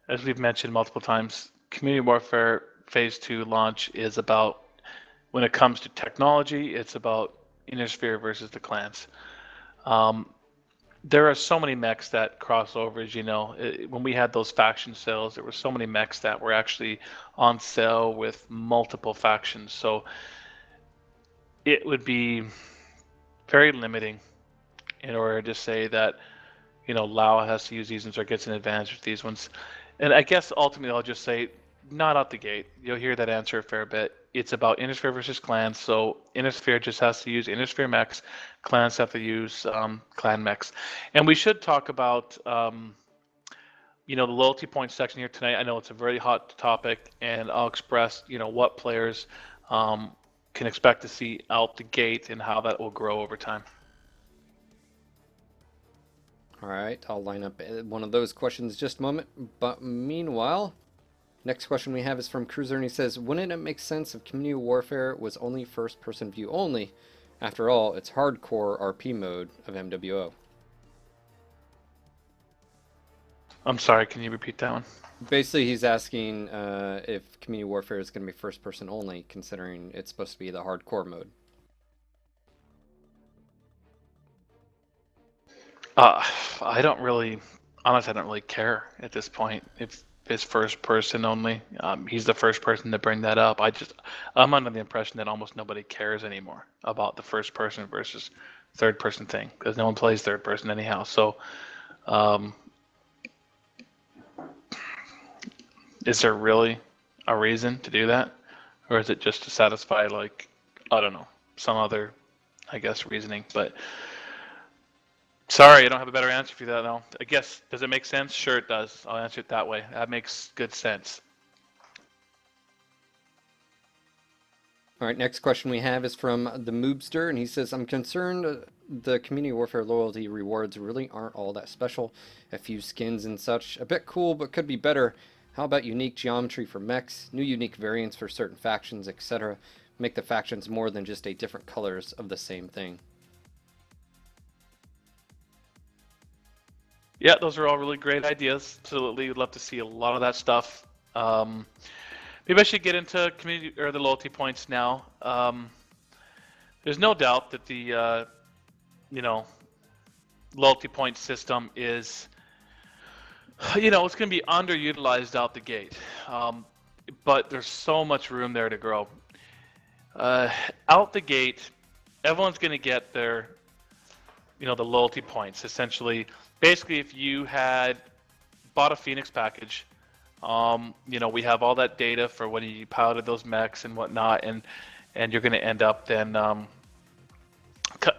As we've mentioned multiple times, Community Warfare Phase 2 launch is about, when it comes to technology, it's about Innisphere versus the clans. There are so many mechs that cross over, as you know. When we had those faction sales, there were so many mechs that were actually on sale with multiple factions. So it would be very limiting in order to say that, you know, Lao has to use these ones or gets an advantage with these ones. And I guess ultimately I'll just say, not out the gate. You'll hear that answer a fair bit. It's about Innisphere versus clans. So Innisphere just has to use Innisphere mechs. Clans have to use clan mechs. And we should talk about, you know, the loyalty point section here tonight. I know it's a very hot topic, and I'll express, you know, what players can expect to see out the gate and how that will grow over time. All right, I'll line up one of those questions in just a moment. But meanwhile, next question we have is from Cruiser, and he says, wouldn't it make sense if community warfare was only first-person view only? After all, it's hardcore RP mode of MWO. I'm sorry, can you repeat that one? Basically, he's asking if community warfare is going to be first-person only, considering it's supposed to be the hardcore mode. I don't really, honestly, I don't really care at this point if it's first person only. He's the first person to bring that up. I'm under the impression that almost nobody cares anymore about the first person versus third person thing, because no one plays third person anyhow. So, is there really a reason to do that? Or is it just to satisfy, like, I don't know, some other, I guess, reasoning? But sorry, I don't have a better answer for that now. I guess, does it make sense? Sure it does. I'll answer it that way. That makes good sense. All right, next question we have is from the Moobster, and he says, I'm concerned the community warfare loyalty rewards really aren't all that special. A few skins and such. A bit cool, but could be better. How about unique geometry for mechs, new unique variants for certain factions, etc.? Make the factions more than just a different colors of the same thing. Yeah, those are all really great ideas. Absolutely, would love to see a lot of that stuff. Maybe I should get into community or the loyalty points now. There's no doubt that the you know, loyalty point system is, you know, it's going to be underutilized out the gate. But there's so much room there to grow. Out the gate, everyone's going to get their, you know, the loyalty points essentially. Basically, if you had bought a Phoenix package, you know, we have all that data for when you piloted those mechs and whatnot, and you're going to end up then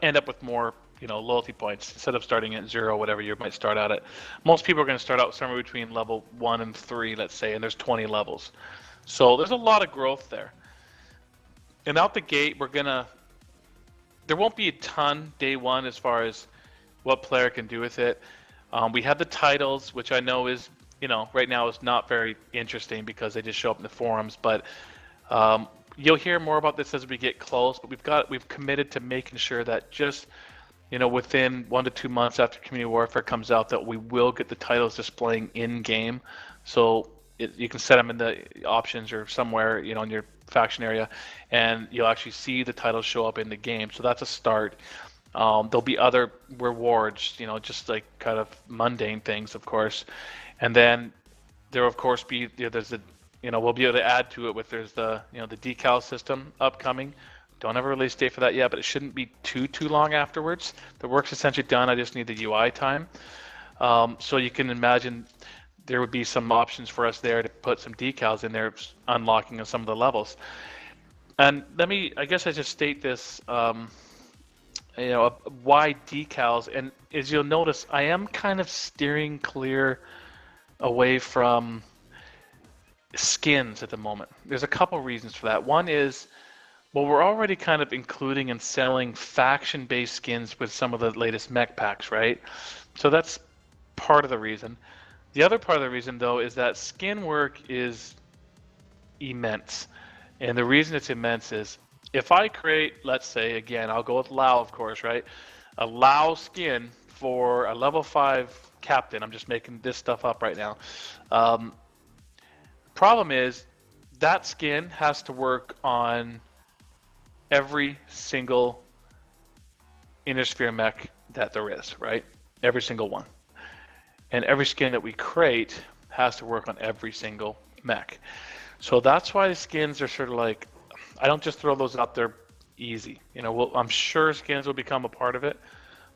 end up with more loyalty points instead of starting at 0, whatever you might start out at. Most people are going to start out somewhere between level 1 and 3, let's say, and there's 20 levels. So there's a lot of growth there. And out the gate, there won't be a ton day one as far as what player can do with it. We have the titles, which I know is, right now is not very interesting because they just show up in the forums, but you'll hear more about this as we get close, but we've committed to making sure that just, within 1 to 2 months after Community Warfare comes out, that we will get the titles displaying in game. So you can set them in the options or somewhere, in your faction area, and you'll actually see the titles show up in the game. So that's a start. There'll be other rewards, just like kind of mundane things, of course. And then there will, of course, be, there's a, we'll be able to add to it there's the, the decal system upcoming. Don't have a release date for that yet, but it shouldn't be too long afterwards. The work's essentially done. I just need the UI time. So you can imagine there would be some options for us there to put some decals in there, unlocking some of the levels. And I guess I just state this, why decals, and as you'll notice, I am kind of steering clear away from skins at the moment. There's a couple reasons for that. One is, we're already kind of including and selling faction-based skins with some of the latest mech packs, right? So that's part of the reason. The other part of the reason, though, is that skin work is immense. And the reason it's immense is if I create, let's say, again, I'll go with Lao, of course, right? A Lao skin for a level 5 captain. I'm just making this stuff up right now. Problem is, that skin has to work on every single inner sphere mech that there is, right? Every single one. And every skin that we create has to work on every single mech. So that's why the skins are sort of like, I don't just throw those out there easy. I'm sure skins will become a part of it,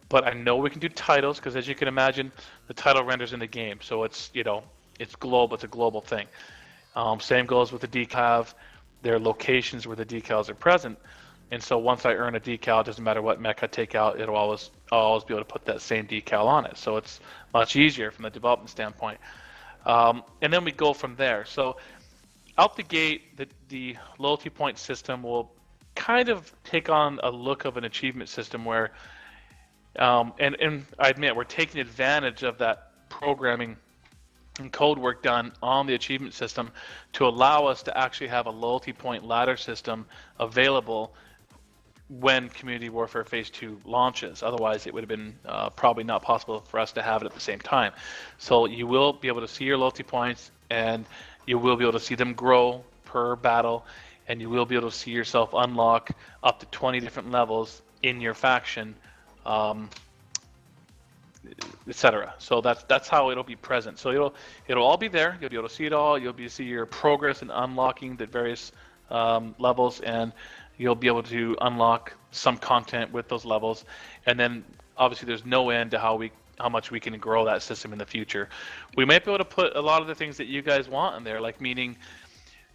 but I know we can do titles because, as you can imagine, the title renders in the game. So it's, it's global. It's a global thing. Same goes with the decal. There are locations where the decals are present. And so once I earn a decal, it doesn't matter what mech I take out, I'll always be able to put that same decal on it. So it's much easier from the development standpoint. And then we go from there. So out the gate, the loyalty point system will kind of take on a look of an achievement system where, and I admit, we're taking advantage of that programming and code work done on the achievement system to allow us to actually have a loyalty point ladder system available when Community Warfare Phase 2 launches. Otherwise, it would have been probably not possible for us to have it at the same time. So you will be able to see your loyalty points, and you will be able to see them grow per battle, and you will be able to see yourself unlock up to 20 different levels in your faction, etc. So that's how it'll be present. So it'll all be there. You'll be able to see it all. You'll be able to see your progress in unlocking the various levels, and you'll be able to unlock some content with those levels. And then obviously there's no end to how much we can grow that system in the future. We might be able to put a lot of the things that you guys want in there, like meaning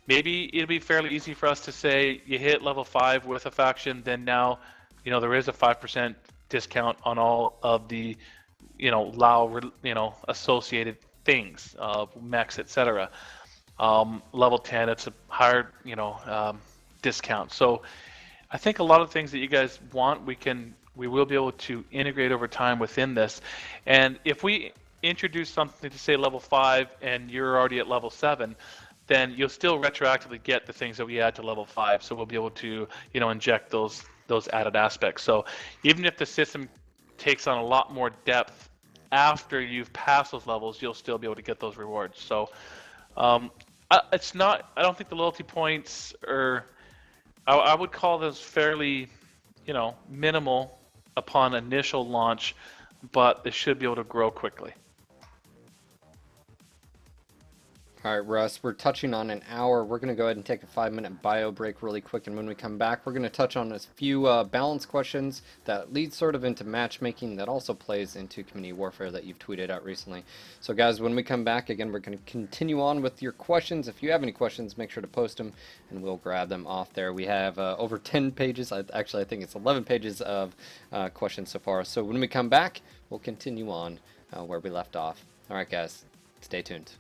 maybe it'll be fairly easy for us to say you hit level 5 with a faction, then now there is a 5% discount on all of the Lao associated things, mechs, etc. Level 10, it's a higher discount. So I think a lot of things that you guys want, we will be able to integrate over time within this. And if we introduce something to say level 5 and you're already at level 7, then you'll still retroactively get the things that we add to level 5. So we'll be able to inject those added aspects. So even if the system takes on a lot more depth after you've passed those levels, you'll still be able to get those rewards. So I don't think the loyalty points are, I would call those fairly, minimal upon initial launch, but they should be able to grow quickly. All right, Russ, we're touching on an hour. We're going to go ahead and take a 5-minute bio break really quick. And when we come back, we're going to touch on a few balance questions that lead sort of into matchmaking that also plays into community warfare that you've tweeted out recently. So, guys, when we come back, again, we're going to continue on with your questions. If you have any questions, make sure to post them and we'll grab them off there. We have over 10 pages. Actually, I think it's 11 pages of questions so far. So when we come back, we'll continue on where we left off. All right, guys, stay tuned.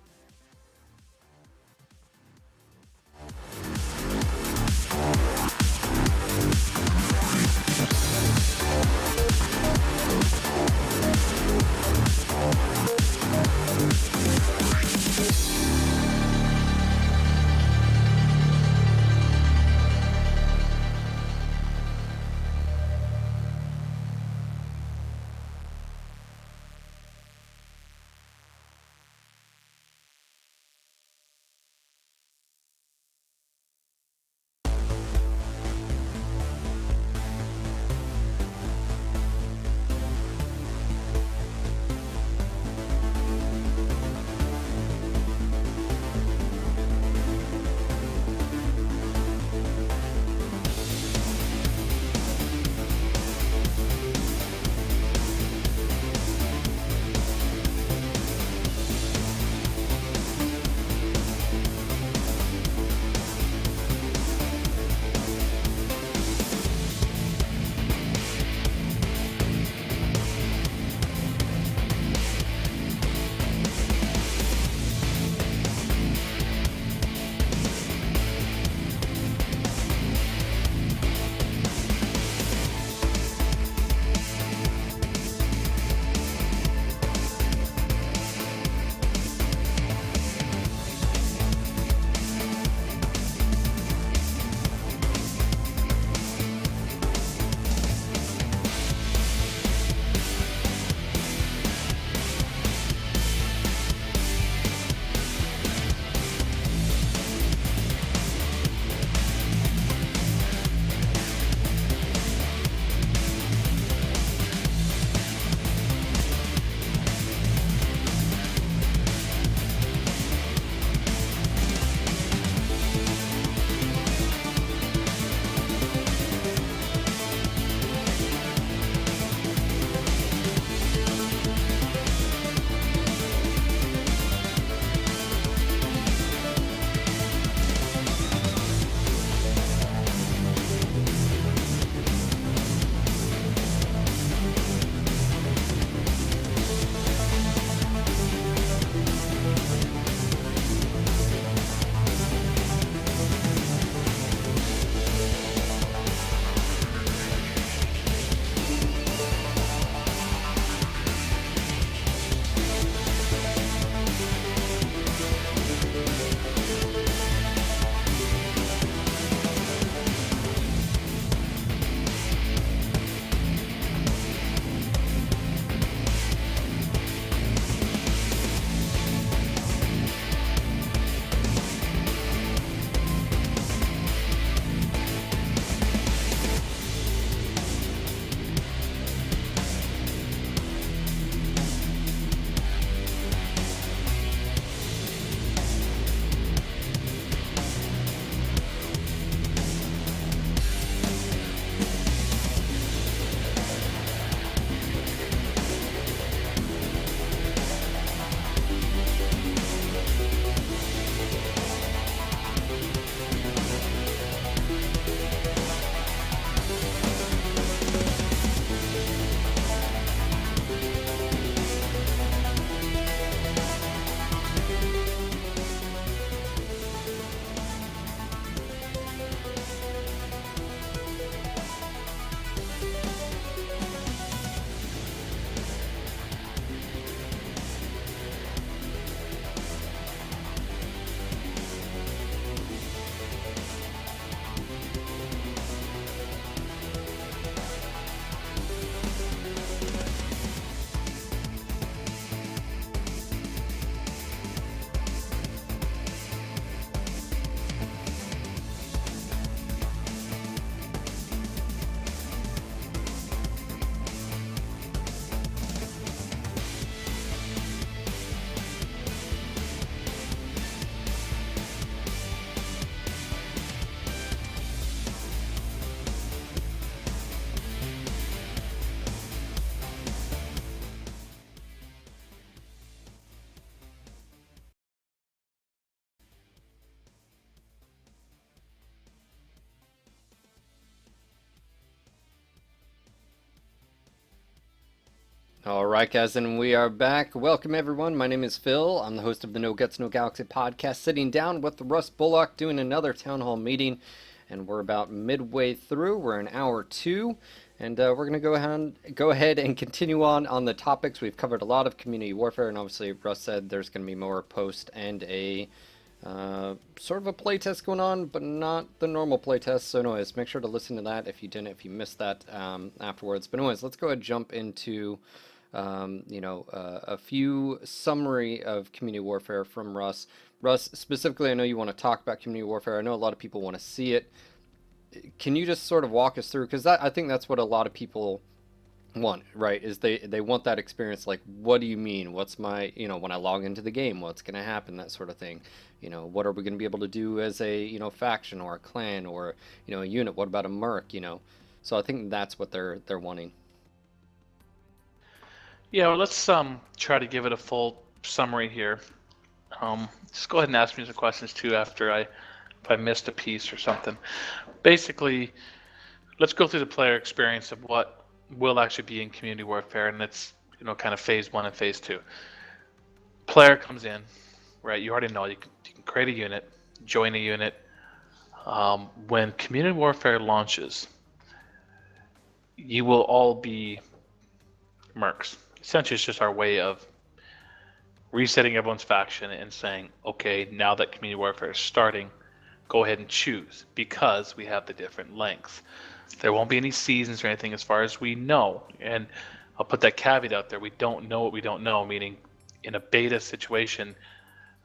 All right, guys, and we are back. Welcome, everyone. My name is Phil. I'm the host of the No Guts, No Galaxy podcast, sitting down with Russ Bullock, doing another town hall meeting, and we're about midway through. We're in hour 2, and we're going to go ahead and continue on the topics. We've covered a lot of community warfare, and obviously, Russ said there's going to be more post and a sort of a playtest going on, but not the normal playtest. So anyways, make sure to listen to that if you missed that afterwards. But anyways, let's go ahead and jump into a few summary of community warfare from Russ. Russ, specifically, I know you want to talk about community warfare. I know a lot of people want to see it. Can you just sort of walk us through? Because I think that's what a lot of people want, right? Is they want that experience. Like, what do you mean? What's my, when I log into the game, what's going to happen? That sort of thing. What are we going to be able to do as a, faction or a clan or, a unit? What about a merc? So I think that's what they're wanting. Yeah, well, let's try to give it a full summary here. Just go ahead and ask me some questions too if I missed a piece or something. Basically, let's go through the player experience of what will actually be in community warfare, and it's kind of phase 1 and phase 2. Player comes in, right? You already know you can create a unit, join a unit. When community warfare launches, you will all be mercs. Essentially, it's just our way of resetting everyone's faction and saying, okay, now that community warfare is starting, go ahead and choose, because we have the different lengths. There won't be any seasons or anything as far as we know. And I'll put that caveat out there. We don't know what we don't know, meaning in a beta situation,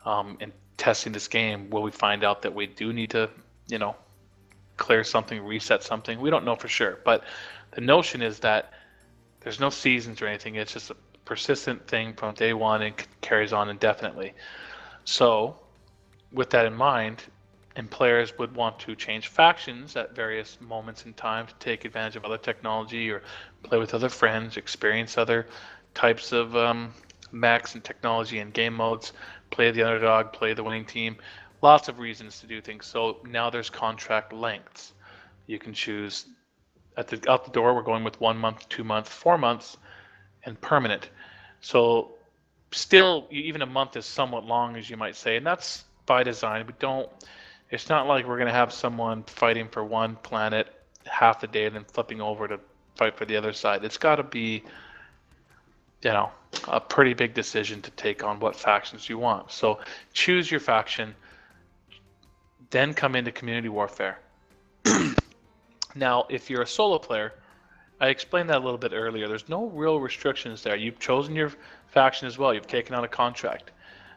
in testing this game, will we find out that we do need to, clear something, reset something? We don't know for sure. But the notion is that there's no seasons or anything. It's just a persistent thing from day one and carries on indefinitely. So with that in mind, and players would want to change factions at various moments in time to take advantage of other technology or play with other friends, experience other types of mechs and technology and game modes, play the underdog, play the winning team. Lots of reasons to do things. So now there's contract lengths. You can choose out the door, we're going with 1 month, 2 months, 4 months, and permanent. So still, even a month is somewhat long, as you might say, and that's by design. It's not like we're going to have someone fighting for one planet half the day and then flipping over to fight for the other side. It's got to be, a pretty big decision to take on what factions you want. So choose your faction, then come into community warfare. Now, if you're a solo player, I explained that a little bit earlier. There's no real restrictions there. You've chosen your faction as well. You've taken on a contract.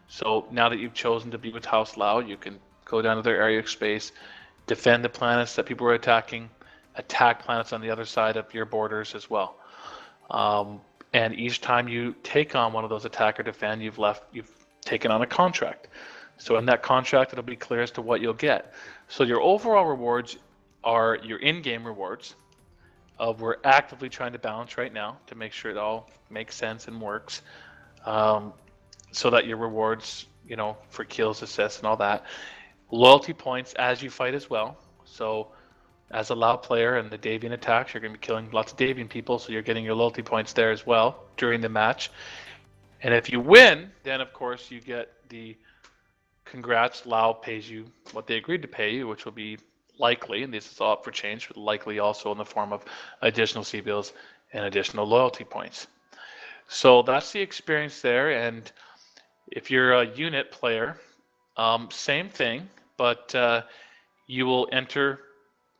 So now that you've chosen to be with House Loud, you can go down to their area of space, defend the planets that people are attacking, attack planets on the other side of your borders as well. And each time you take on one of those attack or defend, you've taken on a contract. So in that contract, it'll be clear as to what you'll get. So your overall rewards are your in-game rewards. We're actively trying to balance right now to make sure it all makes sense and works, so that your rewards, for kills, assists, and all that. Loyalty points as you fight as well. So as a loud player in the Davian attacks, you're going to be killing lots of Davian people, so you're getting your loyalty points there as well during the match. And if you win, then of course you get the congrats. Lao pays you what they agreed to pay you, which will be likely, and this is all up for change, but likely also in the form of additional C-bills and additional loyalty points. So that's the experience there. And if you're a unit player, same thing, but you will enter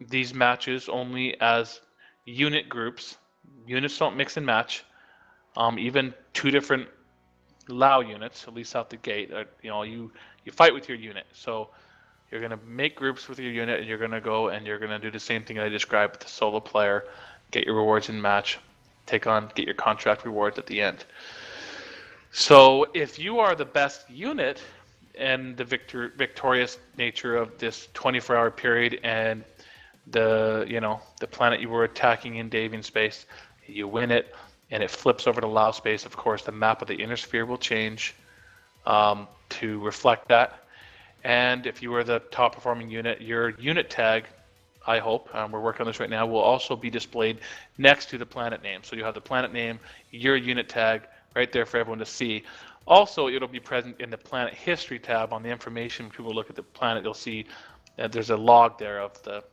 these matches only as unit groups. Units don't mix and match. Even 2 different Lao units, at least out the gate, you fight with your unit. So you're going to make groups with your unit, and you're going to go and you're going to do the same thing I described with the solo player, get your rewards in match, get your contract rewards at the end. So if you are the best unit and the victorious nature of this 24-hour period and the planet you were attacking in Davian space, you win it and it flips over to Lao space, of course the map of the inner sphere will change to reflect that. And if you were the top performing unit, your unit tag I hope, we're working on this right now, will also be displayed next to the planet name. So you have the planet name, your unit tag right there for everyone to see. Also, it'll be present in the planet history tab on the information. When people look at the planet, you'll see that there's a log there of the,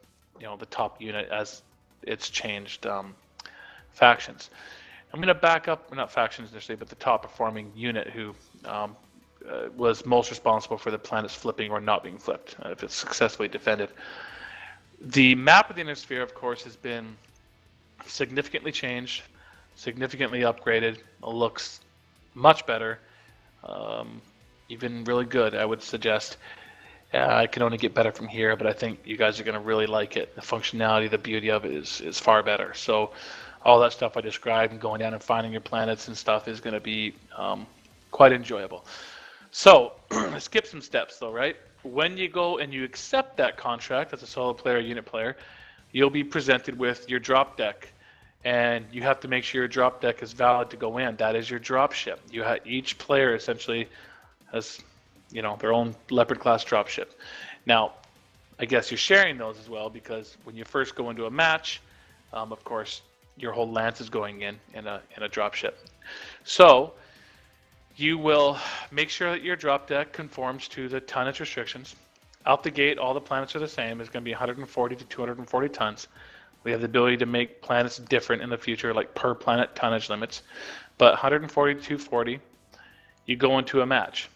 the top unit as it's changed factions. I'm going to back up, not factions necessarily, but the top performing unit who was most responsible for the planets flipping or not being flipped, if it's successfully defended. The map of the inner sphere, of course, has been significantly changed, significantly upgraded. It looks much better, even really good, I would suggest. It can only get better from here, but I think you guys are going to really like it. The functionality, the beauty of it is far better. So all that stuff I described and going down and finding your planets and stuff is going to be quite enjoyable. So let's skip some steps though, right? When you go and you accept that contract as a solo player, unit player, you'll be presented with your drop deck, and you have to make sure your drop deck is valid to go in. That is your drop ship. You have each player essentially has, their own Leopard class drop ship. Now, I guess you're sharing those as well, because when you first go into a match, of course, your whole lance is going in a drop ship. So you will make sure that your drop deck conforms to the tonnage restrictions. Out the gate, all the planets are the same. It's going to be 140 to 240 tons. We have the ability to make planets different in the future, like per planet tonnage limits. But 140 to 240, you go into a match.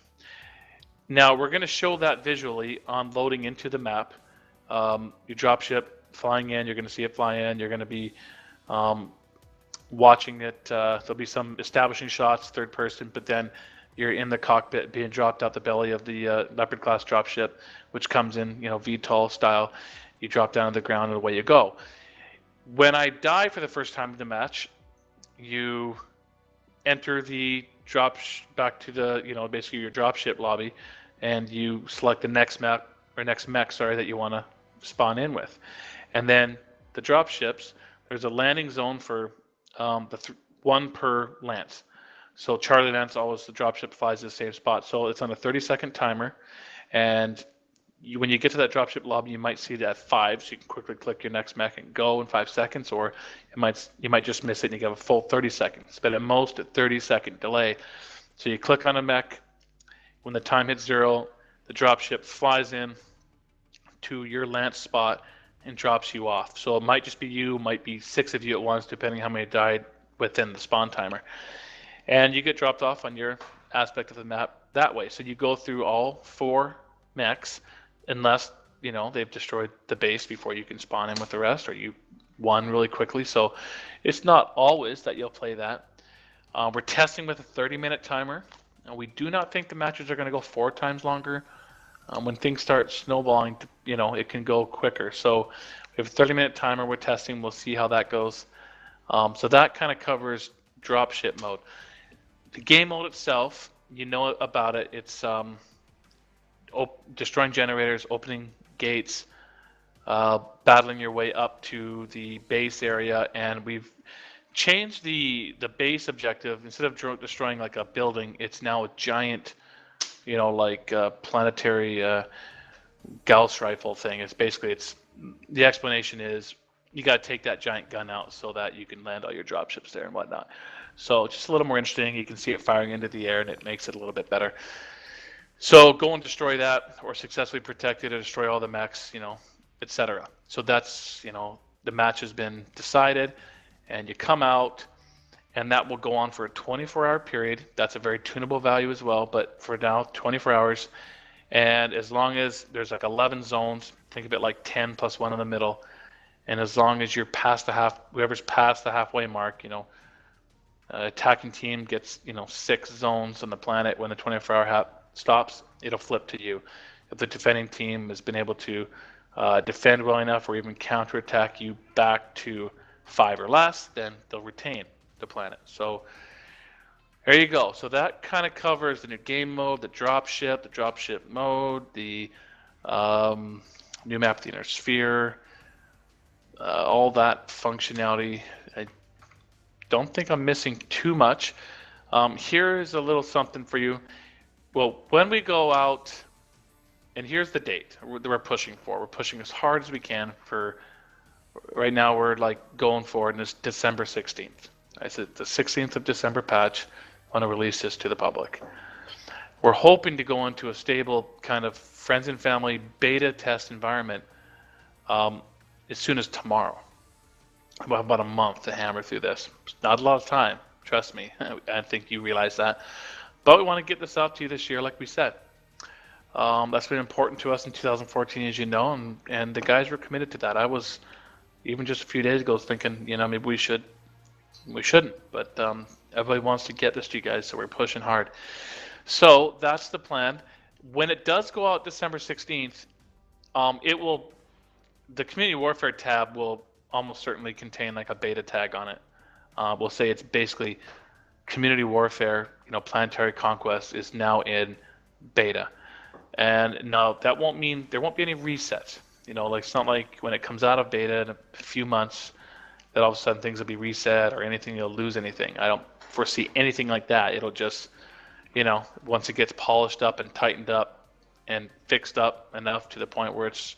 Now, we're going to show that visually on loading into the map. Your drop ship flying in, you're going to see it fly in. You're going to be watching it. There'll be some establishing shots, third person, but then you're in the cockpit being dropped out the belly of the Leopard class dropship, which comes in, VTOL style. You drop down to the ground and away you go. When I die for the first time in the match, you enter the back to the, basically your dropship lobby, and you select the next map or next mech, that you want to spawn in with. And then the dropships, there's a landing zone for one per lance. So Charlie Lance, always the dropship flies to the same spot. So it's on a 30-second timer, and when you get to that dropship lobby, you might see that 5, so you can quickly click your next mech and go in 5 seconds, or you might just miss it and you get a full 30 seconds, but at most a 30-second delay. So you click on a mech, when the time hits 0, the dropship flies in to your lance spot and drops you off. So it might just be you, might be 6 of you at once, depending how many died within the spawn timer. And you get dropped off on your aspect of the map that way. So you go through all 4 mechs, unless they've destroyed the base before you can spawn in with the rest, or you won really quickly. So it's not always that you'll play that. We're testing with a 30-minute timer, and we do not think the matches are going to go 4 times longer. When things start snowballing, it can go quicker. So we have a 30-minute timer we're testing. We'll see how that goes. So that kind of covers dropship mode. The game mode itself, about it. It's destroying generators, opening gates, battling your way up to the base area, and we've changed the base objective. Instead of destroying like a building, it's now a giant, planetary Gauss rifle thing. The explanation is you got to take that giant gun out so that you can land all your dropships there and whatnot. So just a little more interesting. You can see it firing into the air, and it makes it a little bit better. So go and destroy that, or successfully protect it, or destroy all the mechs, etc. So that's, the match has been decided, and you come out, and that will go on for a 24-hour period. That's a very tunable value as well, but for now, 24 hours. And as long as there's like 11 zones, think of it like 10 plus 1 in the middle, and as long as you're past whoever's past the halfway mark, attacking team gets 6 zones on the planet. When the 24-hour stops, it'll flip to you. If the defending team has been able to defend well enough, or even counterattack you back to 5 or less, then they'll retain the planet. So there you go. So that kind of covers the new game mode, the dropship mode, the new map, the inner sphere, all that functionality. I don't think I'm missing too much. Here is a little something for you. Well, when we go out and here's the date that we're pushing for. We're pushing as hard as we can for. Right now, we're like going forward, and it's December 16th. I said the 16th of December patch. I want to release this to the public. We're hoping to go into a stable kind of friends and family beta test environment as soon as tomorrow. We'll have about a month to hammer through this. It's not a lot of time, trust me. I think you realize that. But we want to get this out to you this year, like we said. That's been important to us in 2014, as you know, and the guys were committed to that. I was, even just a few days ago, thinking, maybe we shouldn't. But everybody wants to get this to you guys, so we're pushing hard. So that's the plan. When it does go out December 16th, the Community Warfare tab will almost certainly contain like a beta tag on it. We'll say it's basically Community Warfare, Planetary Conquest is now in beta. And no, that won't mean there won't be any resets. It's not like when it comes out of beta in a few months that all of a sudden things will be reset or anything, you'll lose anything. I don't foresee anything like that. It'll just, once it gets polished up and tightened up and fixed up enough to the point where it's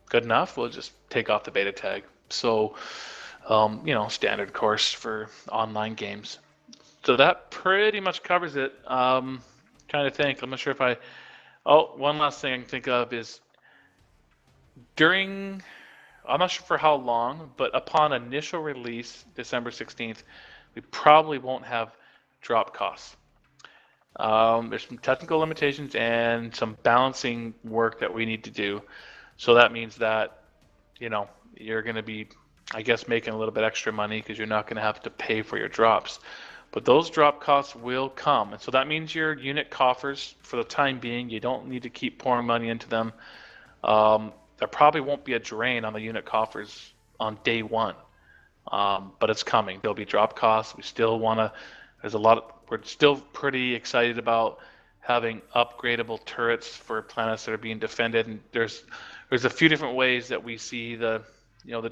good enough, we'll just take off the beta tag. So, standard course for online games. So that pretty much covers it. Trying to think. I'm not sure if one last thing I can think of is I'm not sure for how long, but upon initial release, December 16th, we probably won't have drop costs. There's some technical limitations and some balancing work that we need to do. So that means that, you're going to be, I guess, making a little bit extra money because you're not going to have to pay for your drops. But those drop costs will come. And so that means your unit coffers, for the time being, you don't need to keep pouring money into them. There probably won't be a drain on the unit coffers on day one. But it's coming. There'll be drop costs. We still want to, we're still pretty excited about having upgradable turrets for planets that are being defended. And there's a few different ways that we see the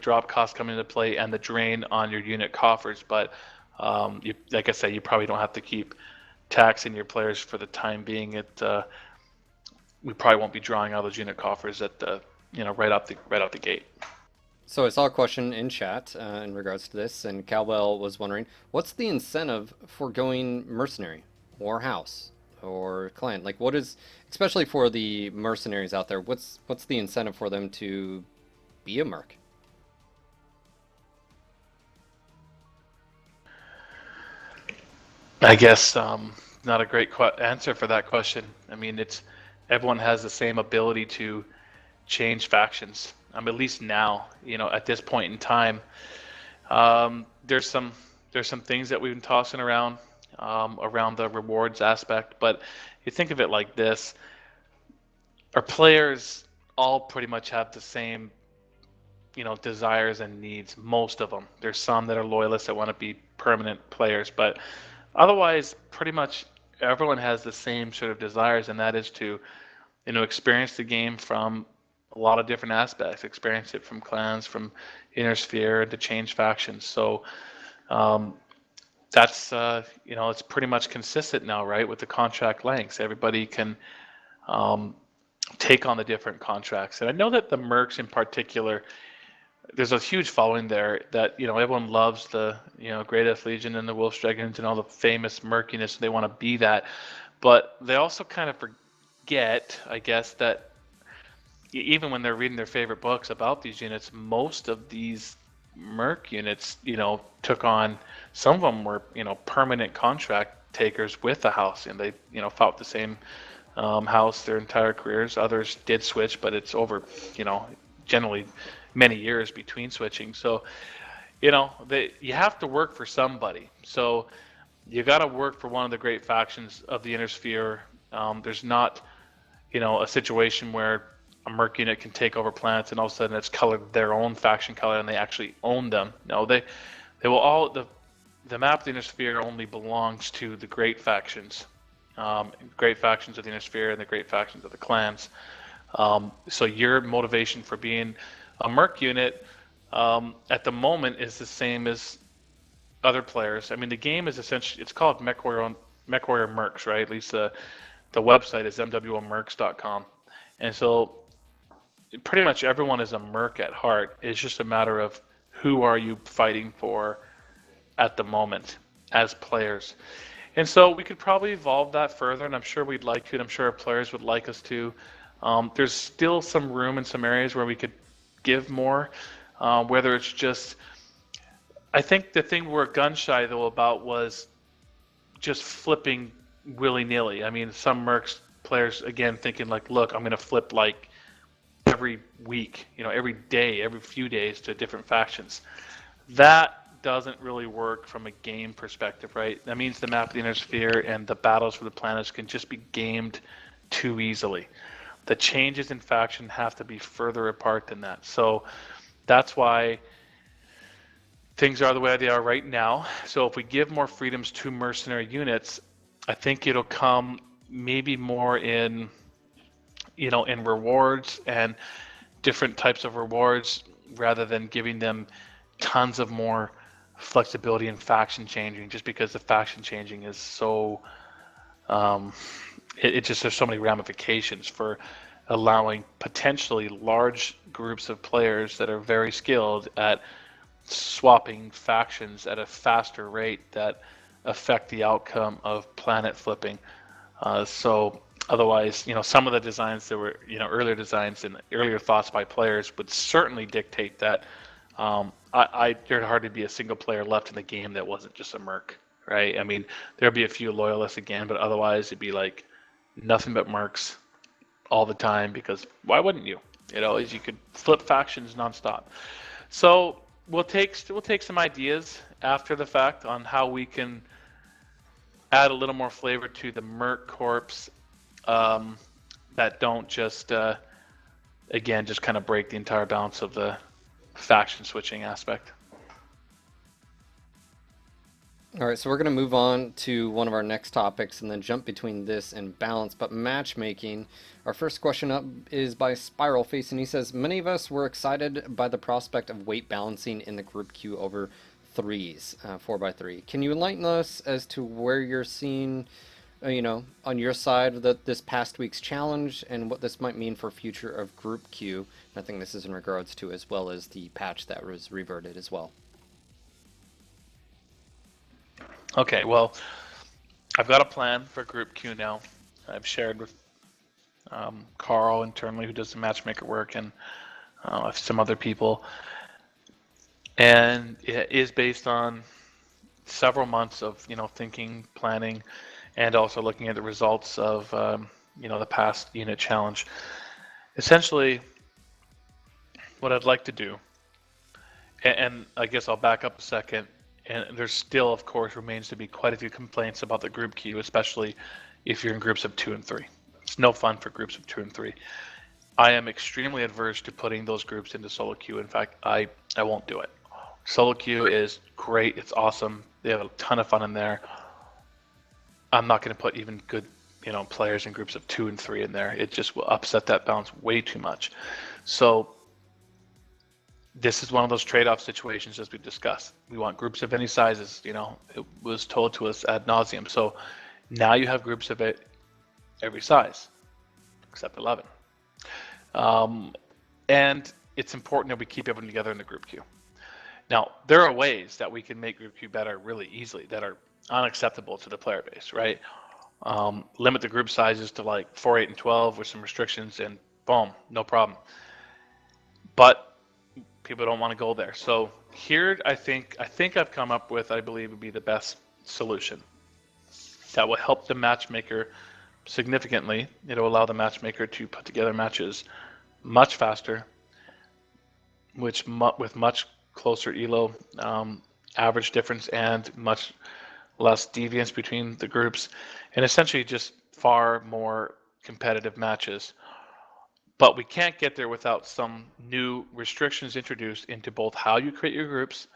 drop cost coming into play and the drain on your unit coffers. But like I said, you probably don't have to keep taxing your players for the time being. We probably won't be drawing out those unit coffers at the right out the gate. So I saw a question in chat in regards to this, and Cowbell was wondering, what's the incentive for going mercenary or house or clan? Like, what is, especially for the mercenaries out there, what's the incentive for them to be a merc? I guess not a great answer for that question. I mean, everyone has the same ability to change factions. At least now, at this point in time, there's some things that we've been tossing around the rewards aspect. But you think of it like this: our players all pretty much have the same, desires and needs. Most of them. There's some that are loyalists that want to be permanent players, but otherwise, pretty much everyone has the same sort of desires, and that is to, experience the game from a lot of different aspects. Experience it from clans, from inner sphere, and to change factions. So that's it's pretty much consistent now, right? With the contract lengths, everybody can take on the different contracts, and I know that the mercs in particular, there's a huge following there that, everyone loves the, Great Death Legion and the Wolf Dragons and all the famous murkiness. They want to be that. But they also kind of forget, I guess, that even when they're reading their favorite books about these units, most of these merc units, took on, some of them were, permanent contract takers with the house, and they, fought the same house their entire careers. Others did switch, but it's over, generally many years between switching. So, you have to work for somebody. So you got to work for one of the great factions of the Inner Sphere. There's not, a situation where a merc unit can take over planets and all of a sudden it's colored their own faction color and they actually own them. No, they will all, the map of the Inner Sphere only belongs to the great factions. Great factions of the Inner Sphere and the great factions of the clans. So your motivation for being a merc unit at the moment is the same as other players. The game is essentially, it's called Mech Warrior Mercs, right? At least the website is mwmercs.com. And so pretty much everyone is a merc at heart. It's just a matter of who are you fighting for at the moment as players. And so we could probably evolve that further, and I'm sure we'd like to, and I'm sure our players would like us to. There's still some room in some areas where we could give more, whether it's just, I think the thing we're gun shy though about was just flipping willy-nilly. I mean, some mercs players, again, thinking like, look, I'm going to flip like every week, every day, every few days to different factions. That doesn't really work from a game perspective, right? That means the map of the inner sphere and the battles for the planets can just be gamed too easily. The changes in faction have to be further apart than that. So that's why things are the way they are right now. So if we give more freedoms to mercenary units, I think it'll come maybe more in, in rewards and different types of rewards rather than giving them tons of more flexibility in faction changing, just because the faction changing is so it just, there's so many ramifications for allowing potentially large groups of players that are very skilled at swapping factions at a faster rate that affect the outcome of planet flipping. So otherwise, some of the designs that were, earlier designs and earlier thoughts by players would certainly dictate that there'd hardly be a single player left in the game that wasn't just a merc, right? I mean, there'd be a few loyalists again, but otherwise it'd be like nothing but mercs all the time, because why wouldn't you? You could flip factions nonstop. So we'll take some ideas after the fact on how we can add a little more flavor to the merc corps that don't just again just kind of break the entire balance of the faction switching aspect. All right, so we're going to move on to one of our next topics and then jump between this and balance. But matchmaking, our first question up is by Spiral Face, and he says, many of us were excited by the prospect of weight balancing in the group queue over 3s, 4x3. Can you enlighten us as to where you're seeing, on your side, this past week's challenge and what this might mean for future of group queue? I think this is in regards to as well as the patch that was reverted as well. Okay, well, I've got a plan for group queue now. I've shared with Carl internally, who does the matchmaker work, and some other people. And it is based on several months of thinking, planning, and also looking at the results of the past unit challenge. Essentially, what I'd like to do, and I guess I'll back up a second, and there's still, of course, remains to be quite a few complaints about the group queue, especially if you're in groups of 2 and 3. It's no fun for groups of 2 and 3. I am extremely adverse to putting those groups into solo queue. In fact, I won't do it. Solo queue is great. It's awesome. They have a ton of fun in there. I'm not going to put even good, players in groups of 2 and 3 in there. It just will upset that balance way too much. So this is one of those trade-off situations, as we've discussed. We want groups of any sizes. It was told to us ad nauseum. So now you have groups of every size, except 11. And it's important that we keep everyone together in the group queue. Now, there are ways that we can make group queue better really easily that are unacceptable to the player base, right? Limit the group sizes to like 4, 8, and 12 with some restrictions, and boom, no problem. But people don't want to go there. So here, I think I've come up with, I believe, would be the best solution that will help the matchmaker significantly. It'll allow the matchmaker to put together matches much faster, with much closer elo average difference and much less deviance between the groups, and essentially just far more competitive matches. But we can't get there without some new restrictions introduced into both how you create your groups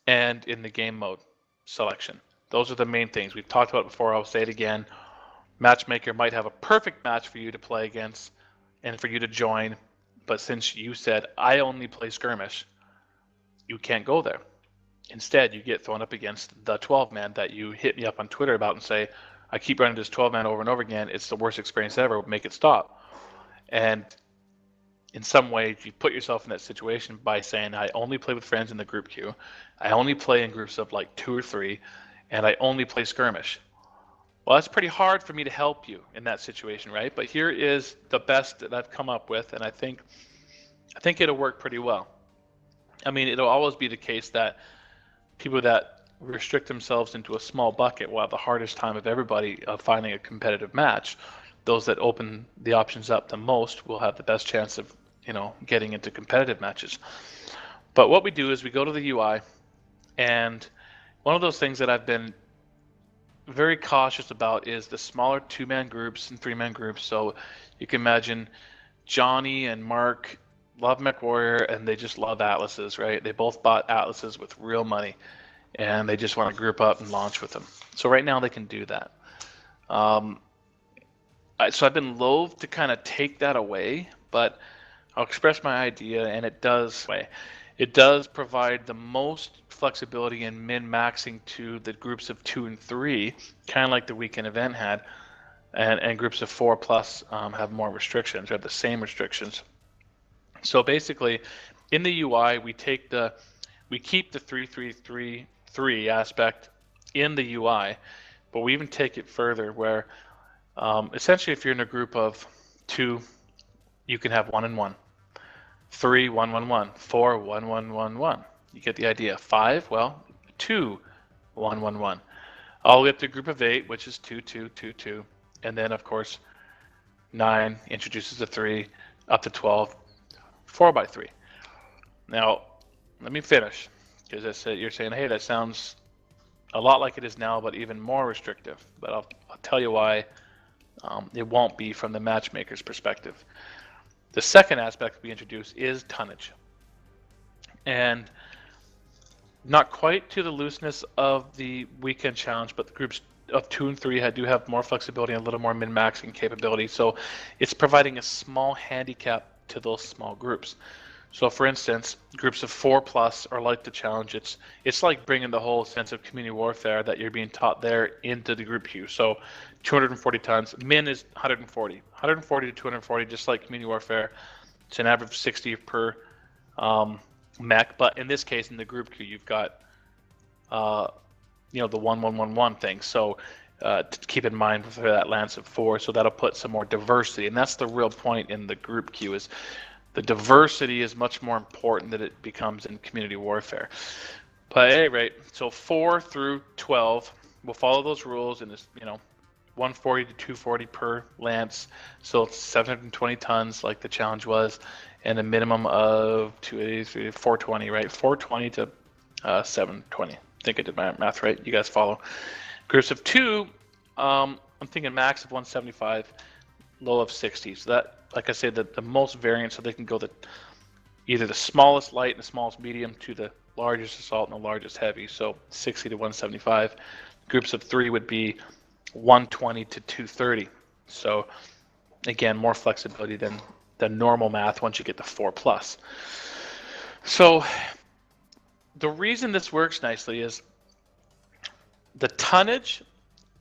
and in the game mode selection. Those are the main things. We've talked about it before. I'll say it again. Matchmaker might have a perfect match for you to play against and for you to join, but since you said, I only play skirmish, you can't go there. Instead, you get thrown up against the 12-man that you hit me up on Twitter about and say, I keep running this 12-man over and over again. It's the worst experience ever. Make it stop. And in some ways, you put yourself in that situation by saying, I only play with friends in the group queue. I only play in groups of like 2 or 3, and I only play skirmish. Well, that's pretty hard for me to help you in that situation, right? But here is the best that I've come up with, and I think it'll work pretty well. I mean, it'll always be the case that people that restrict themselves into a small bucket will have the hardest time of everybody of finding a competitive match. Those that open the options up the most will have the best chance of, getting into competitive matches. But what we do is we go to the UI, and one of those things that I've been very cautious about is the smaller 2-man groups and 3-man groups. So you can imagine Johnny and Mark love Mech Warrior, and they just love Atlases, right? They both bought Atlases with real money, and they just want to group up and launch with them. So right now they can do that. So I've been loath to kind of take that away, but I'll express my idea, and it does provide the most flexibility in min-maxing to the groups of 2 and 3, kind of like the weekend event had, and groups of 4 plus have more restrictions, or have the same restrictions. So basically, in the UI, we keep the 3-3-3-3 aspect in the UI, but we even take it further where essentially if you're in a group of 2, you can have 1 and 1. 3, 1, 1, 1. 4, 1, 1, 1, 1. You get the idea. 5, well, 2, 1, 1, 1. All the way up to a group of 8, which is 2, 2, 2, 2. And then, of course, 9 introduces a 3, up to 12, 4 by 3. Now, let me finish, because you're saying, hey, that sounds a lot like it is now, but even more restrictive. But I'll tell you why it won't be from the matchmaker's perspective. The second aspect we introduce is tonnage. And not quite to the looseness of the weekend challenge, but the groups of 2 and 3 do have more flexibility and a little more min-maxing capability. So it's providing a small handicap to those small groups. So for instance, groups of 4 plus are like the challenge. It's like bringing the whole sense of community warfare that you're being taught there into the group queue. So 240 tons, min is 140 to 240, just like community warfare. It's an average of 60 per mech, but in this case, in the group queue, you've got the 1-1-1-1 thing. So to keep in mind for that lance of 4, so that'll put some more diversity, and that's the real point in the group queue is the diversity is much more important than it becomes in community warfare. But at any rate, so 4 through 12, we'll follow those rules, and it's 140 to 240 per lance, so it's 720 tons like the challenge was, and a minimum of 280, 420, right? 420 to 720. I think I did my math right. You guys follow. Groups of 2, I'm thinking max of 175, low of 60. So that, like I said, the most variant, so they can go either the smallest light and the smallest medium to the largest assault and the largest heavy. So 60 to 175. Groups of 3 would be 120 to 230. So again, more flexibility than the normal math once you get to 4 plus. So the reason this works nicely is the tonnage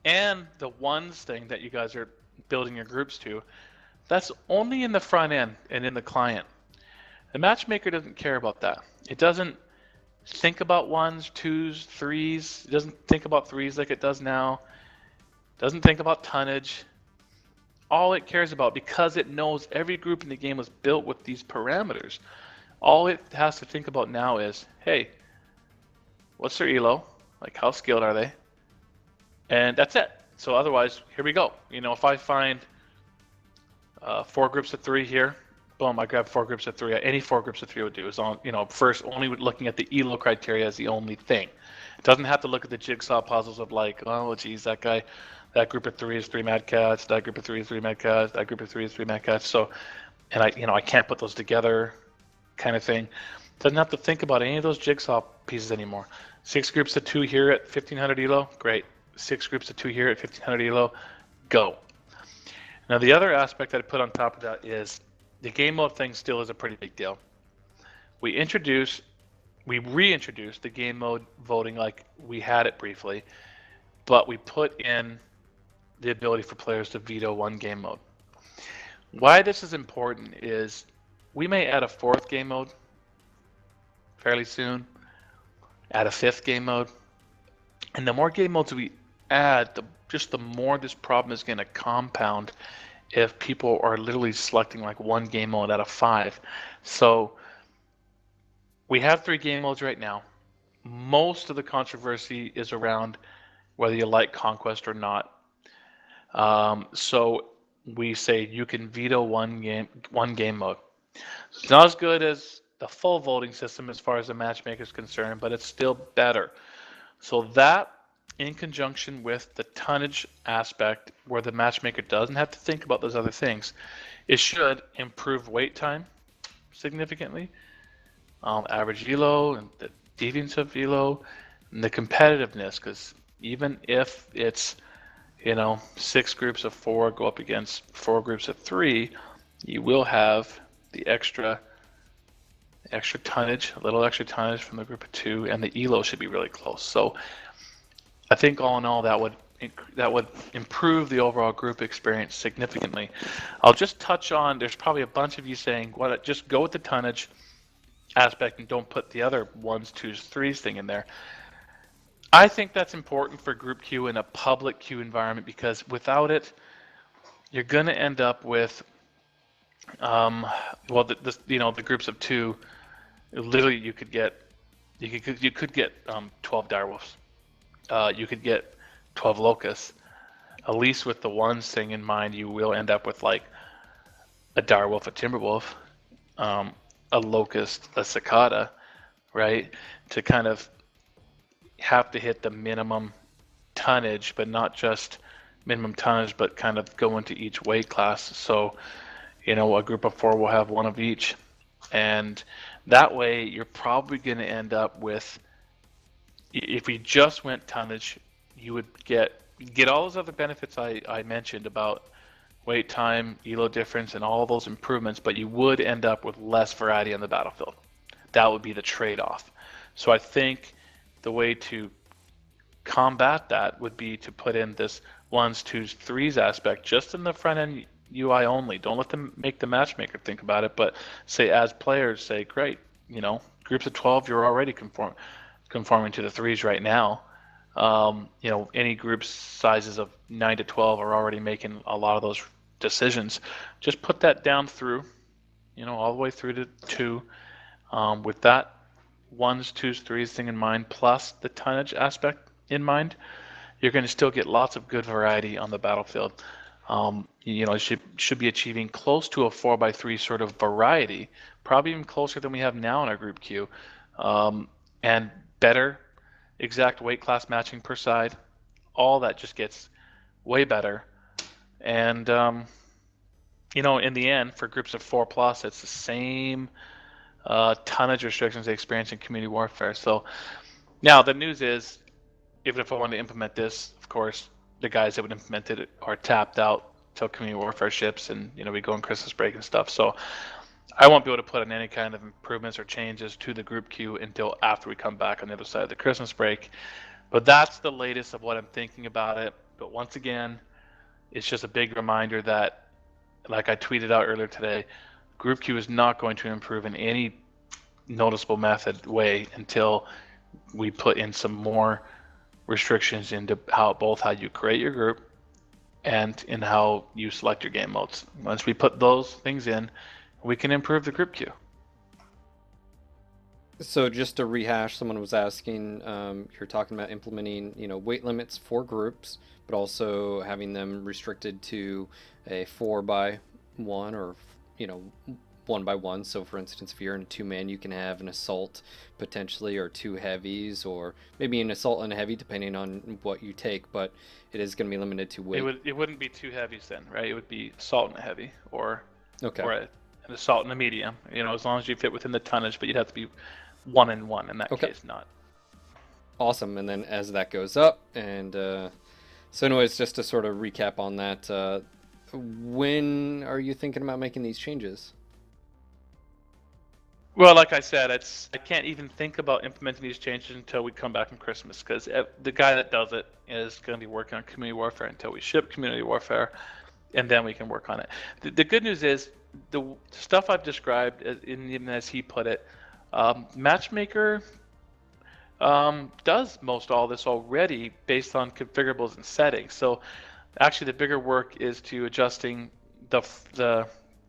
and the ones thing that you guys are building your groups to, that's only in the front end and in the client. The matchmaker doesn't care about that. It doesn't think about 1s, 2s, 3s. It doesn't think about 3s like it does now. It doesn't think about tonnage. All it cares about, because it knows every group in the game was built with these parameters, all it has to think about now is, hey, what's their elo? Like, how skilled are they? And that's it. So otherwise, here we go. If I find 4 groups of 3 here, boom, I grab 4 groups of 3. Any 4 groups of 3 would do. Is on, first only looking at the elo criteria as the only thing. It doesn't have to look at the jigsaw puzzles of like, oh, geez, that group of 3 is 3 mad cats. That group of 3 is 3 mad cats. That group of 3 is 3 mad cats. So, and I can't put those together, kind of thing. Doesn't have to think about any of those jigsaw pieces anymore. 6 groups of 2 here at 1500 elo, great. 6 groups of 2 here at 1500 elo, go. Now the other aspect that I put on top of that is the game mode thing still is a pretty big deal. We reintroduced the game mode voting like we had it briefly, but we put in the ability for players to veto one game mode. Why this is important is we may add a fourth game mode fairly soon, add a fifth game mode, and the more game modes we add, the more this problem is going to compound if people are literally selecting like one game mode out of 5. So we have 3 game modes right now. Most of the controversy is around whether you like Conquest or not. So we say you can veto one game mode. It's not as good as the full voting system as far as the matchmaker is concerned, but it's still better. So that, in conjunction with the tonnage aspect, where the matchmaker doesn't have to think about those other things, it should improve wait time significantly, average elo and the deviance of elo, and the competitiveness, because even if it's 6 groups of 4 go up against 4 groups of 3, you will have the extra tonnage, a little extra tonnage from the group of 2, and the elo should be really close. So I think all in all that would improve the overall group experience significantly. I'll just touch on, there's probably a bunch of you saying, just go with the tonnage aspect and don't put the other 1s, 2s, 3s thing in there. I think that's important for group queue in a public queue environment, because without it, you're going to end up with, the groups of 2. Literally, you could get 12 direwolves. You could get 12 locusts. At least with the 1s thing in mind, you will end up with like a direwolf, a timberwolf, a locust, a cicada, right? To kind of have to hit the minimum tonnage, but not just minimum tonnage, but kind of go into each weight class. So, a group of 4 will have 1 of each. And that way, you're probably going to end up with, if we just went tonnage, you would get all those other benefits I mentioned about wait time, elo difference, and all those improvements, but you would end up with less variety on the battlefield. That would be the trade-off. So I think the way to combat that would be to put in this 1s, 2s, 3s aspect just in the front-end UI only. Don't let them make the matchmaker think about it, but say as players, say, great, groups of 12, you're already conforming to the 3s right now. Any group sizes of 9 to 12 are already making a lot of those decisions. Just put that down through, all the way through to 2, with that 1s, 2s, 3s thing in mind, plus the tonnage aspect in mind. You're going to still get lots of good variety on the battlefield. Should be achieving close to a 4x3 sort of variety, probably even closer than we have now in our group queue, and better exact weight class matching per side. All that just gets way better. And in the end, for groups of 4+, it's the same tonnage restrictions they experience in community warfare. So now the news is, even if I want to implement this, of course, the guys that would implement it are tapped out till community warfare ships, and we go on Christmas break and stuff. So I won't be able to put in any kind of improvements or changes to the group queue until after we come back on the other side of the Christmas break. But that's the latest of what I'm thinking about it. But once again, it's just a big reminder that, like I tweeted out earlier today, group queue is not going to improve in any noticeable way until we put in some more restrictions into how you create your group and in how you select your game modes. Once we put those things in, we can improve the group queue. So just to rehash, someone was asking, you're talking about implementing, weight limits for groups, but also having them restricted to a 4x1 or, 1x1. So for instance, if you're in a 2-man, you can have an assault potentially, or 2 heavies, or maybe an assault and a heavy depending on what you take, but it is going to be limited to weight. It wouldn't be 2 heavies then, right? It would be assault and a heavy, or okay, or an assault and a medium. As long as you fit within the tonnage, but you'd have to be 1 and 1 in that case, not. Awesome. And then as that goes up, and so anyways, just to sort of recap on that, when are you thinking about making these changes? Well, like I said, I can't even think about implementing these changes until we come back from Christmas, because the guy that does it is going to be working on community warfare until we ship community warfare. and then we can work on it. The good news is the stuff I've described, as he put it, Matchmaker does most all this already based on configurables and settings. So actually the bigger work is to adjusting the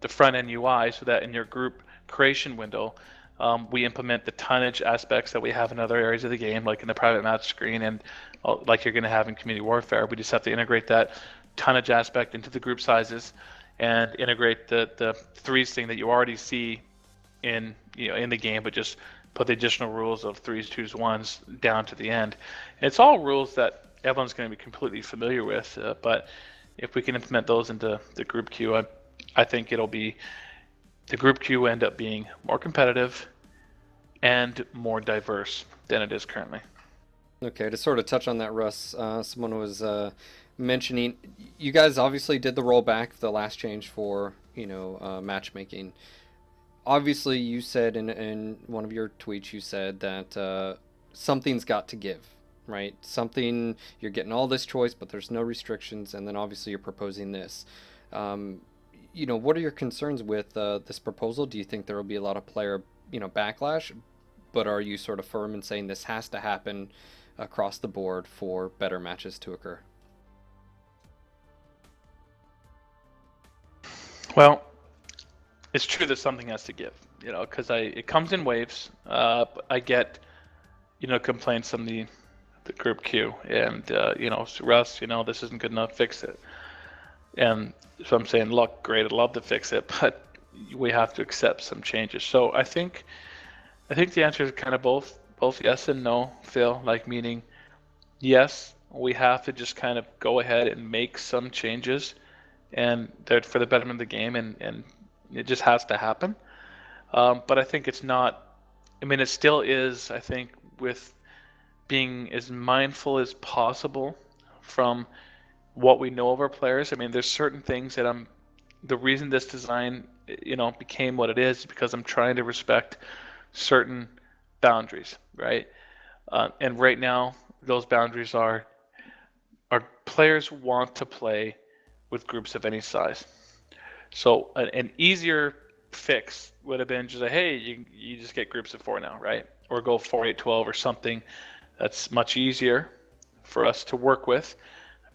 front end UI so that in your group creation window, we implement the tonnage aspects that we have in other areas of the game, like in the private match screen and like you're going to have in Community Warfare. We just have to integrate that tonnage aspect into the group sizes and integrate the threes thing that you already see in the game, but just put the additional rules of threes, twos, ones down to the end. And it's all rules that everyone's going to be completely familiar with, but if we can implement those into the group queue, I think the group queue will end up being more competitive and more diverse than it is currently. Okay, to sort of touch on that, Russ, someone was mentioning you guys obviously did the rollback, the last change for matchmaking. Obviously, you said in one of your tweets, you said that something's got to give, right? Something, you're getting all this choice, but there's no restrictions, and then obviously you're proposing this. What are your concerns with this proposal? Do you think there will be a lot of player, backlash? But are you sort of firm in saying this has to happen across the board for better matches to occur? Well, it's true that something has to give, because it comes in waves. I get, complaints from the group queue, and Russ, this isn't good enough, fix it. And so I'm saying, look, great, I'd love to fix it, but we have to accept some changes. So I think the answer is kind of both yes and no, Phil. Like, meaning, yes, we have to just kind of go ahead and make some changes, and they're for the betterment of the game, and it just has to happen. But I think it's not. I mean, it still is. I think with being as mindful as possible from what we know of our players. I mean, there's certain things that the reason this design, became what it is because I'm trying to respect certain boundaries, right? And right now, those boundaries are our players want to play with groups of any size. So an easier fix would have been just say, hey, you just get groups of 4 now, right? Or go 4, 8, 12 or something. That's much easier for us to work with.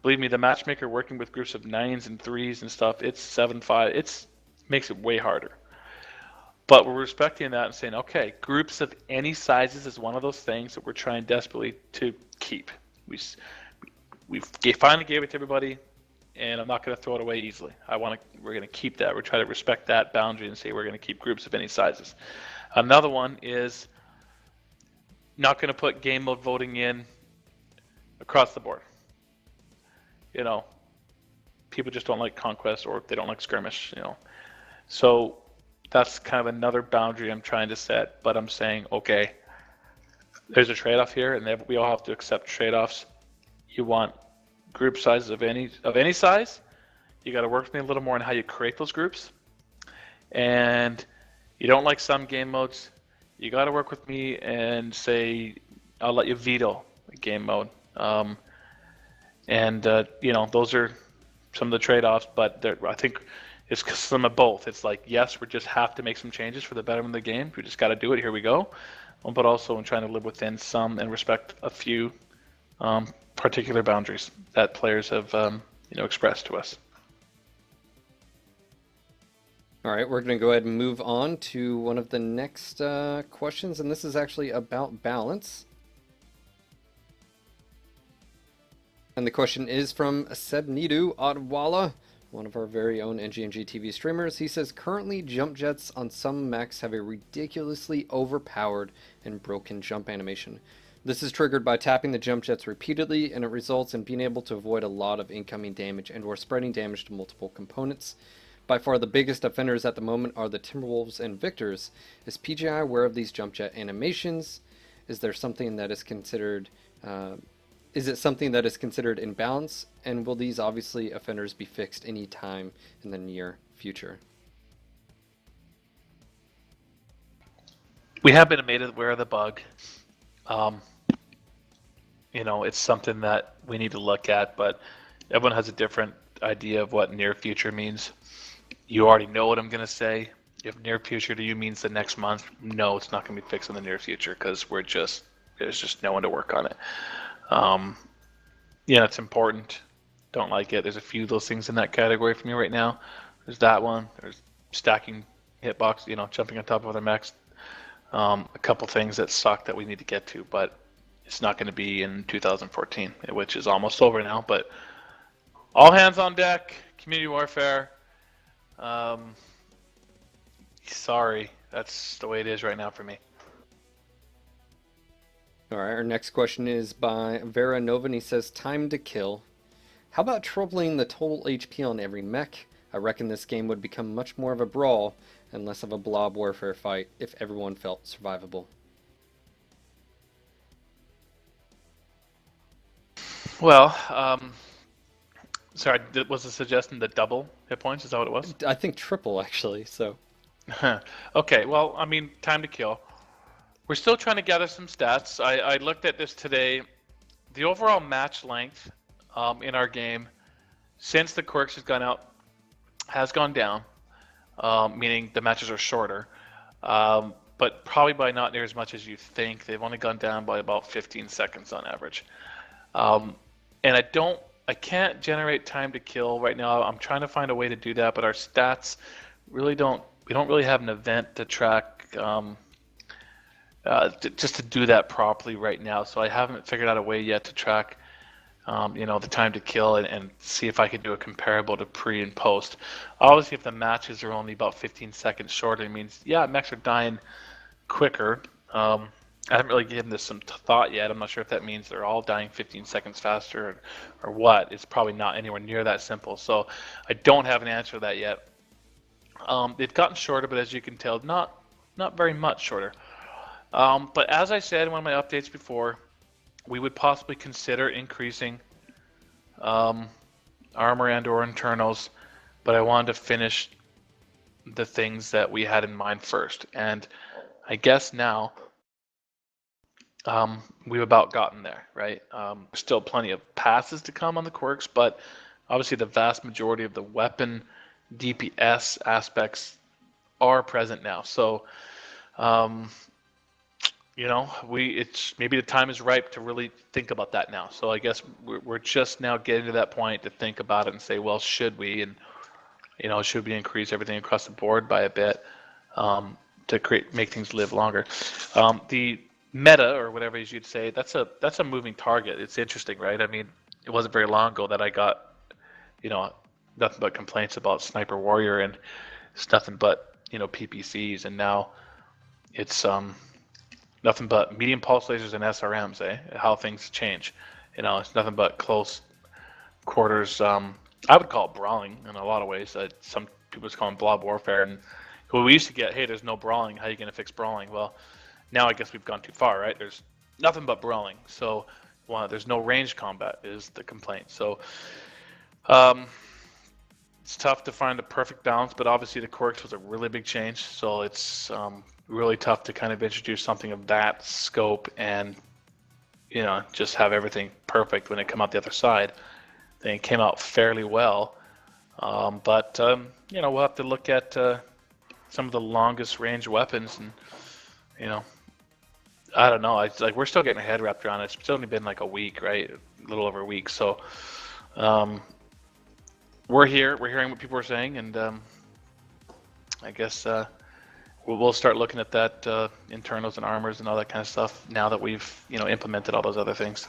Believe me, the matchmaker working with groups of 9s and 3s and stuff, it's 7, 5. It makes it way harder. But we're respecting that and saying, okay, groups of any sizes is one of those things that we're trying desperately to keep. We finally gave it to everybody, and I'm not going to throw it away easily. We're going to keep that. We're trying to respect that boundary and say we're going to keep groups of any sizes. Another one is not going to put game mode voting in across the board. People just don't like conquest or they don't like skirmish, So that's kind of another boundary I'm trying to set, but I'm saying, okay, there's a trade-off here, and we all have to accept trade-offs. You want group sizes of any size. You got to work with me a little more on how you create those groups. And you don't like some game modes, you got to work with me and say, I'll let you veto a game mode. Those are some of the trade-offs, but I think it's some of both. It's like, yes, we just have to make some changes for the betterment of the game. We just got to do it. Here we go. But also in trying to live within some and respect a few particular boundaries that players have expressed to us. All right, we're going to go ahead and move on to one of the next questions, and this is actually about balance. And the question is from Sebnidu Adwala, one of our very own NGNG TV streamers. He says, currently jump jets on some mechs have a ridiculously overpowered and broken jump animation. This is triggered by tapping the jump jets repeatedly, and it results in being able to avoid a lot of incoming damage and or spreading damage to multiple components. By far the biggest offenders at the moment are the Timberwolves and Victors. Is PGI aware of these jump jet animations? Is there something that is considered... Is it something that is considered imbalance, and will these obviously offenders be fixed any time in the near future? We have been made aware of the bug. It's something that we need to look at, but everyone has a different idea of what near future means. You already know what I'm going to say. If near future to you means the next month, no, it's not going to be fixed in the near future because there's just no one to work on it. Yeah, it's important. Don't like it. There's a few of those things in that category for me right now. There's that one. There's stacking hitbox, jumping on top of other mechs. A couple things that suck that we need to get to, but it's not going to be in 2014, which is almost over now. But all hands on deck, community warfare. Sorry, that's the way it is right now for me. All right, our next question is by Vera Nova, and he says, time to kill. How about tripling the total HP on every mech? I reckon this game would become much more of a brawl and less of a blob warfare fight if everyone felt survivable. Well, sorry, was the suggestion the double hit points? Is that what it was? I think triple, actually, so. Okay, well, I mean, time to kill. We're still trying to gather some stats. I looked at this today. The overall match length in our game since the quirks has gone out has gone down, meaning the matches are shorter, but probably by not near as much as you think. They've only gone down by about 15 seconds on average. And I can't generate time to kill right now. I'm trying to find a way to do that, but our stats really we don't really have an event to track just to do that properly right now. So I haven't figured out a way yet to track the time to kill and see if I can do a comparable to pre and post. Obviously, if the matches are only about 15 seconds shorter, it means, yeah, mechs are dying quicker. I haven't really given this some thought yet. I'm not sure if that means they're all dying 15 seconds faster or what. It's probably not anywhere near that simple. So I don't have an answer to that yet. They've gotten shorter, but as you can tell, not very much shorter. But as I said in one of my updates before, we would possibly consider increasing armor and/or internals, but I wanted to finish the things that we had in mind first. And I guess now we've about gotten there, right? There's still plenty of passes to come on the quirks, but obviously the vast majority of the weapon DPS aspects are present now. So, it's maybe the time is ripe to really think about that now. So I guess we're just now getting to that point to think about it and say, well, should we? And should we increase everything across the board by a bit to make things live longer? The meta, or whatever you'd say, that's a moving target. It's interesting, right? I mean, it wasn't very long ago that I got nothing but complaints about Sniper Warrior, and it's nothing but PPCs, and now it's nothing but medium pulse lasers and SRMs, how things change. It's nothing but close quarters. I would call it brawling in a lot of ways. Some people just call it blob warfare, and we used to get, hey, there's no brawling, how are you going to fix brawling? Well, now I guess we've gone too far, right? There's nothing but brawling. So there's no range combat is the complaint. So it's tough to find the perfect balance, but obviously the quirks was a really big change. So it's really tough to kind of introduce something of that scope and just have everything perfect when it come out the other side. Then it came out fairly well, but we'll have to look at some of the longest range weapons, and I don't know. It's like we're still getting our head wrapped around it. It's still only been like a week, right? A little over a week. So we're here. We're hearing what people are saying, and I guess we'll start looking at that internals and armors and all that kind of stuff now that we've implemented all those other things.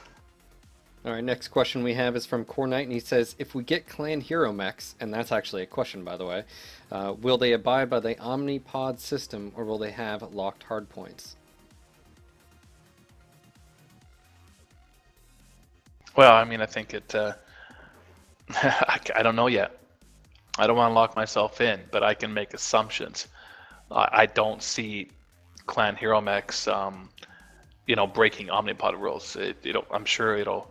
All right, next question we have is from Core Knight, and he says, if we get clan hero mechs, and that's actually a question, by the way, will they abide by the Omnipod system, or will they have locked hardpoints? Well, I mean, I think I don't know yet. I don't want to lock myself in, but I can make assumptions. I don't see clan hero mechs, breaking Omnipod rules. I'm sure it'll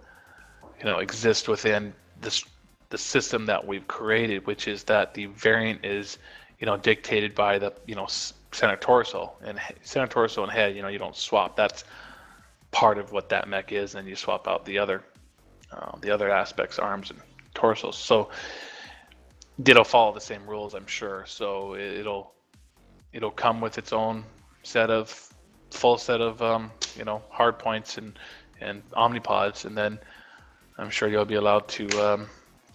exist within the system that we've created, which is that the variant is, dictated by the, center torso and head. You don't swap. That's part of what that mech is, and you swap out the other aspects, arms and torsos. So it'll follow the same rules, I'm sure. So it'll come with its own full set of hard points and omnipods, and then I'm sure you'll be allowed to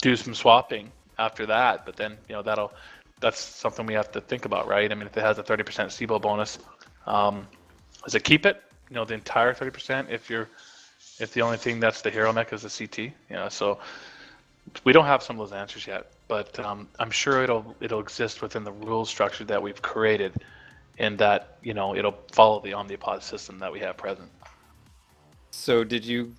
do some swapping after that. But then that's something we have to think about, right? I mean, if it has a 30% SIBO bonus, does it keep it? The entire 30% if the only thing that's the hero mech is the CT. So we don't have some of those answers yet, but I'm sure it'll exist within the rule structure that we've created, and that it'll follow the omnipod system that we have present. So did you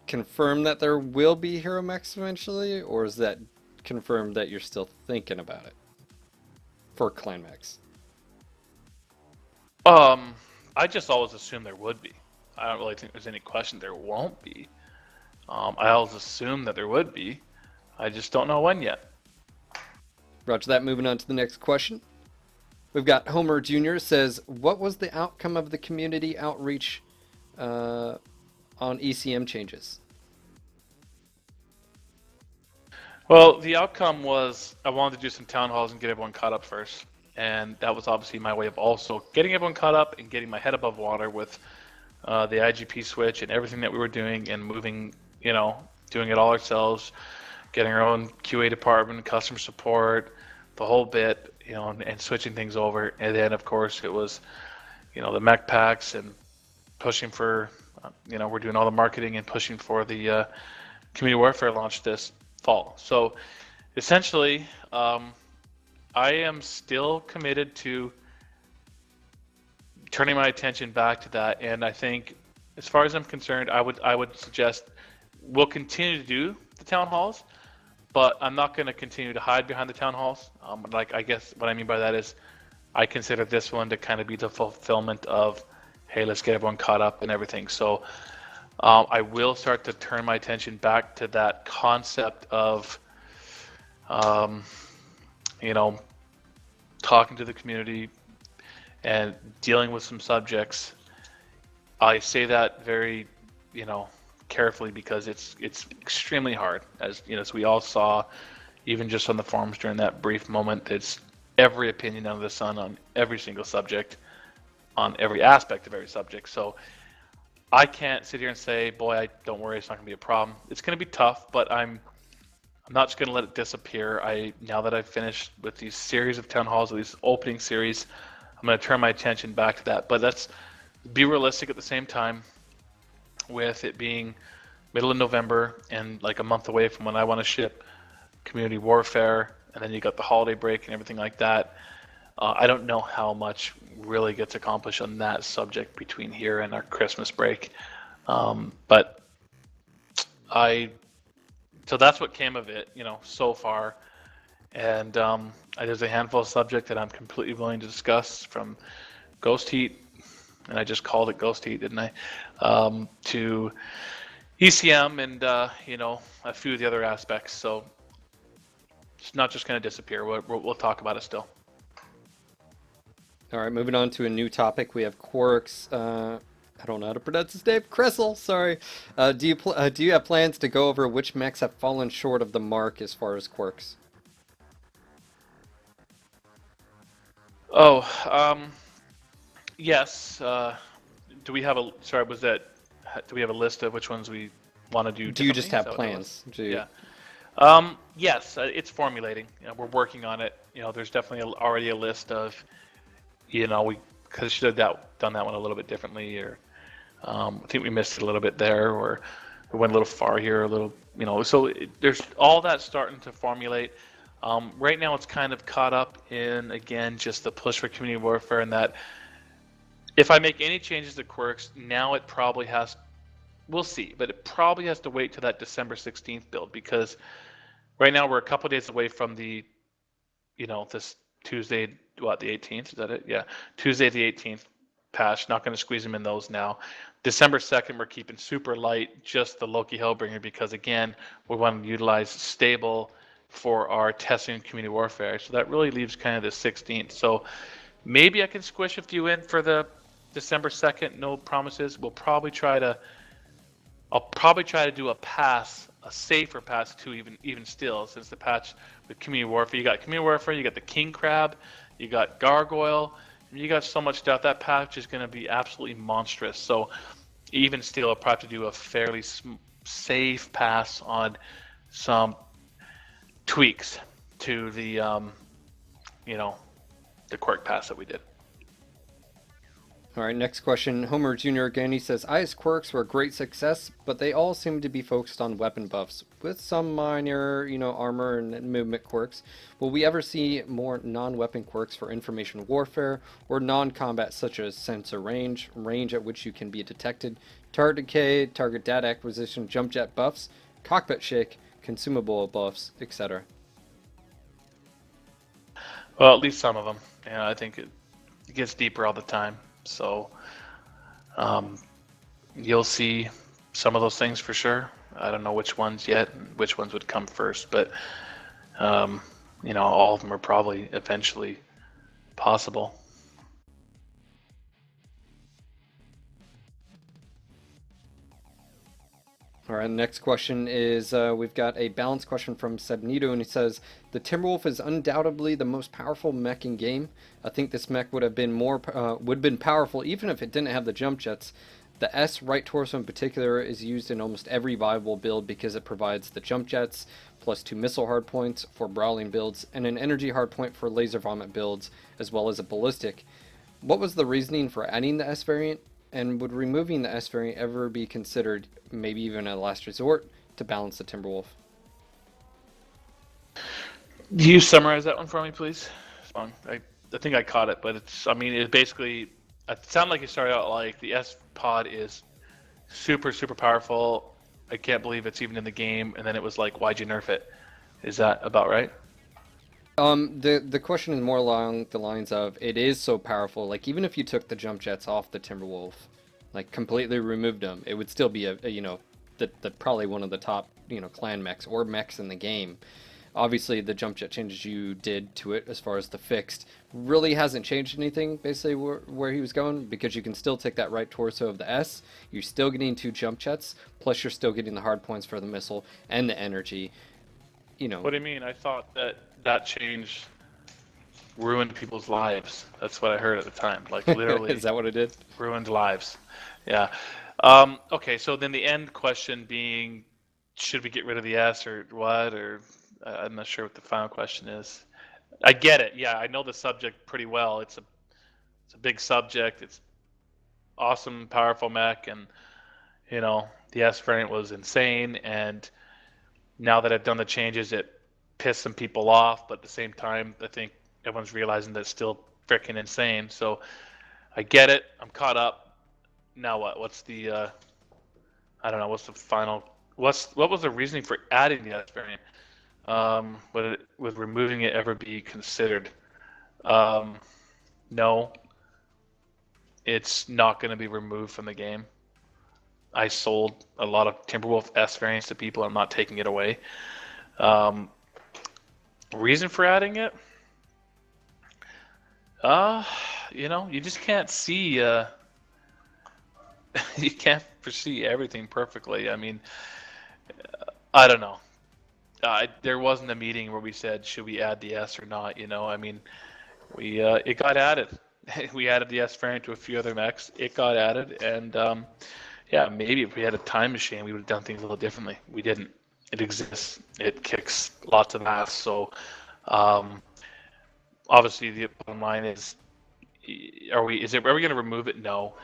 confirm that there will be hero mechs eventually, or is that confirmed that you're still thinking about it for clan mechs? I just always assume there would be. I don't really think there's any question there won't be. I always assume that there would be. I just don't know when yet. Roger that. Moving on to the next question. We've got Homer Jr. says, what was the outcome of the community outreach on ECM changes? Well, the outcome was I wanted to do some town halls and get everyone caught up first. And that was obviously my way of also getting everyone caught up and getting my head above water with the IGP switch and everything that we were doing, and moving, doing it all ourselves, getting our own QA department, customer support, the whole bit, and switching things over. And then, of course, it was, the mech packs and pushing for, we're doing all the marketing and pushing for the community warfare launch this fall. So essentially, I am still committed to turning my attention back to that, and I think, as far as I'm concerned, I would suggest we'll continue to do the town halls, but I'm not going to continue to hide behind the town halls. I guess what I mean by that is, I consider this one to kind of be the fulfillment of, hey, let's get everyone caught up and everything. So I will start to turn my attention back to that concept of, talking to the community and dealing with some subjects. I say that very, carefully, because it's extremely hard, as as we all saw, even just on the forums during that brief moment. It's every opinion under the sun on every single subject, on every aspect of every subject. So I can't sit here and say, boy, don't worry, it's not going to be a problem. It's going to be tough, but I'm not just going to let it disappear. Now that I've finished with these series of town halls, or these opening series, I'm going to turn my attention back to that. But let's be realistic at the same time, with it being middle of November and like a month away from when I want to ship community warfare, and then you got the holiday break and everything like that. I don't know how much really gets accomplished on that subject between here and our Christmas break. But so that's what came of it, so far. And there's a handful of subjects that I'm completely willing to discuss, from Ghost Heat, and I just called it Ghost Heat, didn't I? To ECM and, a few of the other aspects. So it's not just going to disappear. We'll talk about it still. All right, moving on to a new topic. We have Quirk's, I don't know how to pronounce his name, Cressel, sorry. Do you have plans to go over which mechs have fallen short of the mark as far as quirks? Yes. Do we have do we have a list of which ones we want to do? Do you just have plans? Yeah. Yes, it's formulating. We're working on it. There's definitely already a list of, we should have done that one a little bit differently, or I think we missed it a little bit there, or we went a little far here, a little, so there's all that starting to formulate. Right now it's kind of caught up in, again, just the push for community warfare, and that if I make any changes to quirks, now it probably has, we'll see, but it probably has to wait to that December 16th build, because right now we're a couple days away from the, this Tuesday, the 18th, is that it? Yeah, Tuesday the 18th patch. Not going to squeeze them in those now. December 2nd, we're keeping super light, just the Loki Hellbringer, because again, we want to utilize stable for our testing and community warfare. So that really leaves kind of the 16th. So maybe I can squish a few in for the December 2nd. No promises. I'll probably try to do a pass a safer pass too, even still, since the patch with Community Warfare, you got Community Warfare, you got the King Crab, you got Gargoyle, you got so much stuff. That patch is going to be absolutely monstrous. So even still, I'll probably have to do a fairly safe pass on some tweaks to the the Quirk pass that we did. All right, next question. Homer Jr. again, he says, IS quirks were a great success, but they all seem to be focused on weapon buffs, with some minor, armor and movement quirks. Will we ever see more non-weapon quirks for information warfare, or non-combat such as sensor range, range at which you can be detected, target decay, target data acquisition, jump jet buffs, cockpit shake, consumable buffs, etc.? Well, at least some of them. I think it gets deeper all the time. So you'll see some of those things for sure. I don't know which ones yet, which ones would come first, but all of them are probably eventually possible. All right, next question is we've got a balance question from Sebnito, and he says, the Timberwolf is undoubtedly the most powerful mech in game. I think this mech would have been powerful even if it didn't have the jump jets. The S right torso in particular is used in almost every viable build because it provides the jump jets, plus 2 missile hardpoints for brawling builds, and an energy hardpoint for laser vomit builds, as well as a ballistic. What was the reasoning for adding the S variant? And would removing the S variant ever be considered, maybe even a last resort, to balance the Timberwolf? Do you summarize that one for me, please? I think I caught it, but it basically, it sounded like you started out like the S pod is super, super powerful. I can't believe it's even in the game. And then it was like, why'd you nerf it? Is that about right? The question is more along the lines of, it is so powerful, like even if you took the jump jets off the Timberwolf, like completely removed them, it would still be the probably one of the top, clan mechs or mechs in the game. Obviously the jump jet changes you did to it as far as the fixed really hasn't changed anything basically where he was going, because you can still take that right torso of the S, you're still getting 2 jump jets, plus you're still getting the hard points for the missile and the energy. What do you mean? I thought that change ruined people's lives. That's what I heard at the time. Like literally. Is that what it did? Ruined lives. Yeah. Okay. So then the end question being, should we get rid of the S or what? Or I'm not sure what the final question is. I get it. Yeah, I know the subject pretty well. It's a big subject. It's awesome, powerful mech, and the S variant was insane. And now that I've done the changes, it pissed some people off, but at the same time, I think everyone's realizing that it's still freaking insane. So I get it. I'm caught up. Now what? What's the I don't know. What's the final? What was the reasoning for adding the S variant? Would removing it ever be considered? No. It's not going to be removed from the game. I sold a lot of Timberwolf S variants to people. I'm not taking it away. Reason for adding it? You just can't see. You can't foresee everything perfectly. I mean, I don't know. There wasn't a meeting where we said, should we add the S or not? I mean, it got added. We added the S variant to a few other mechs. It got added, and yeah, maybe if we had a time machine, we would have done things a little differently. We didn't. It exists. It kicks lots of ass. So, obviously, the bottom line is, are we going to remove it? No.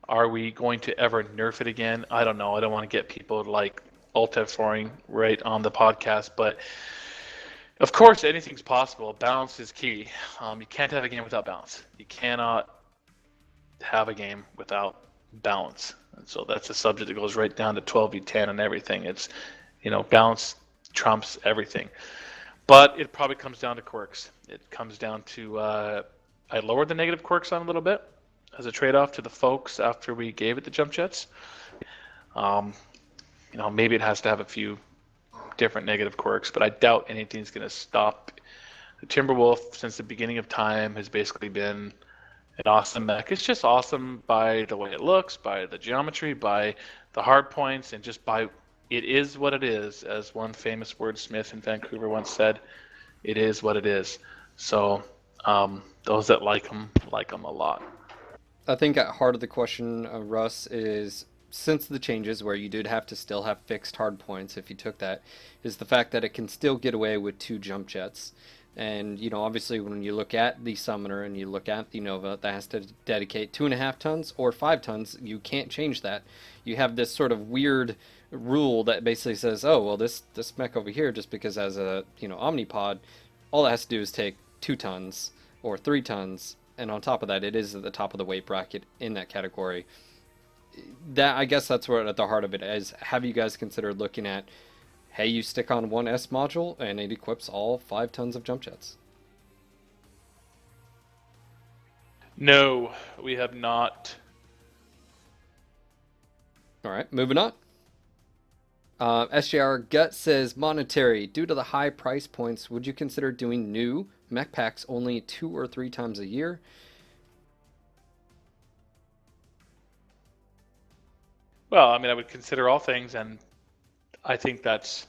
Are we going to ever nerf it again? I don't know. I don't want to get people like Ulteforing right on the podcast, but of course, anything's possible. Balance is key. You can't have a game without balance. You cannot have a game without balance. And so that's a subject that goes right down to 12v10 and everything. It's, balance trumps everything. But it probably comes down to quirks. It comes down to, I lowered the negative quirks on a little bit as a trade-off to the folks after we gave it the jump jets. Maybe it has to have a few different negative quirks, but I doubt anything's going to stop. The Timberwolf, since the beginning of time, has basically been an awesome mech. It's just awesome by the way it looks, by the geometry, by the hard points, and just by it is what it is, as one famous wordsmith in Vancouver once said. It is what it is. So those that like them a lot. I think at heart of the question, Russ, is since the changes where you did have to still have fixed hard points if you took that, is the fact that it can still get away with 2 jump jets. And, obviously when you look at the Summoner and you look at the Nova that has to dedicate 2.5 tons or 5 tons, you can't change that. You have this sort of weird rule that basically says, oh, well, this mech over here, just because as a, Omnipod, all it has to do is take 2 tons or 3 tons, and on top of that, it is at the top of the weight bracket in that category. That, I guess that's what at the heart of it is. Have you guys considered looking at, hey, you stick on one S module and it equips all 5 tons of jump jets? No, we have not. All right, moving on. SJR Gut says, monetary. Due to the high price points, would you consider doing new mech packs only 2 or 3 times a year? Well, I mean, I would consider all things, and I think that's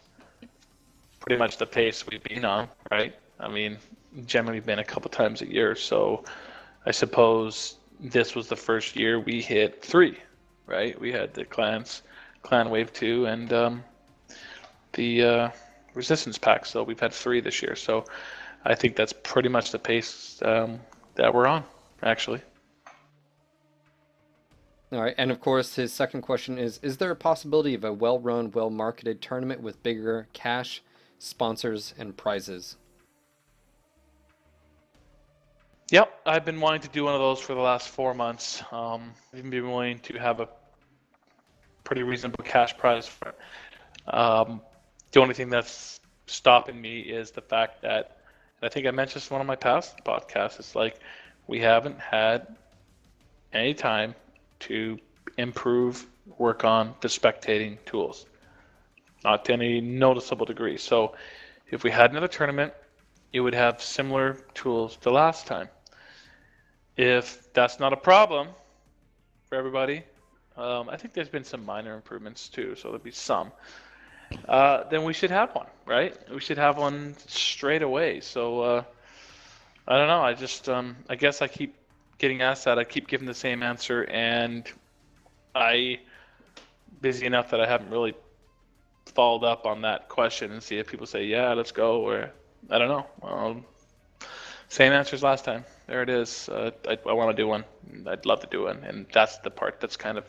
pretty much the pace we've been on, right? I mean, generally been a couple times a year, so I suppose this was the first year we hit 3, right? We had the Clan Wave 2 and the Resistance pack, so we've had 3 this year. So I think that's pretty much the pace that we're on, actually. All right, and of course, his second question is there a possibility of a well-run, well-marketed tournament with bigger cash, sponsors, and prizes? Yep, I've been wanting to do one of those for the last 4 months. I've even been willing to have a pretty reasonable cash prize for it. The only thing that's stopping me is the fact that, and I think I mentioned this in one of my past podcasts, it's like we haven't had any time to improve, work on the spectating tools, not to any noticeable degree. So if we had another tournament, it would have similar tools to last time. If that's not a problem for everybody, I think there's been some minor improvements too, so there'll be some. Then we should have one, right? We should have one straight away. So I don't know. I just I guess I keep getting asked that. I keep giving the same answer, and I busy enough that I haven't really followed up on that question and see if people say, yeah, let's go, or I don't know. Same answer as last time. There it is. I want to do one. I'd love to do one, and that's the part that's kind of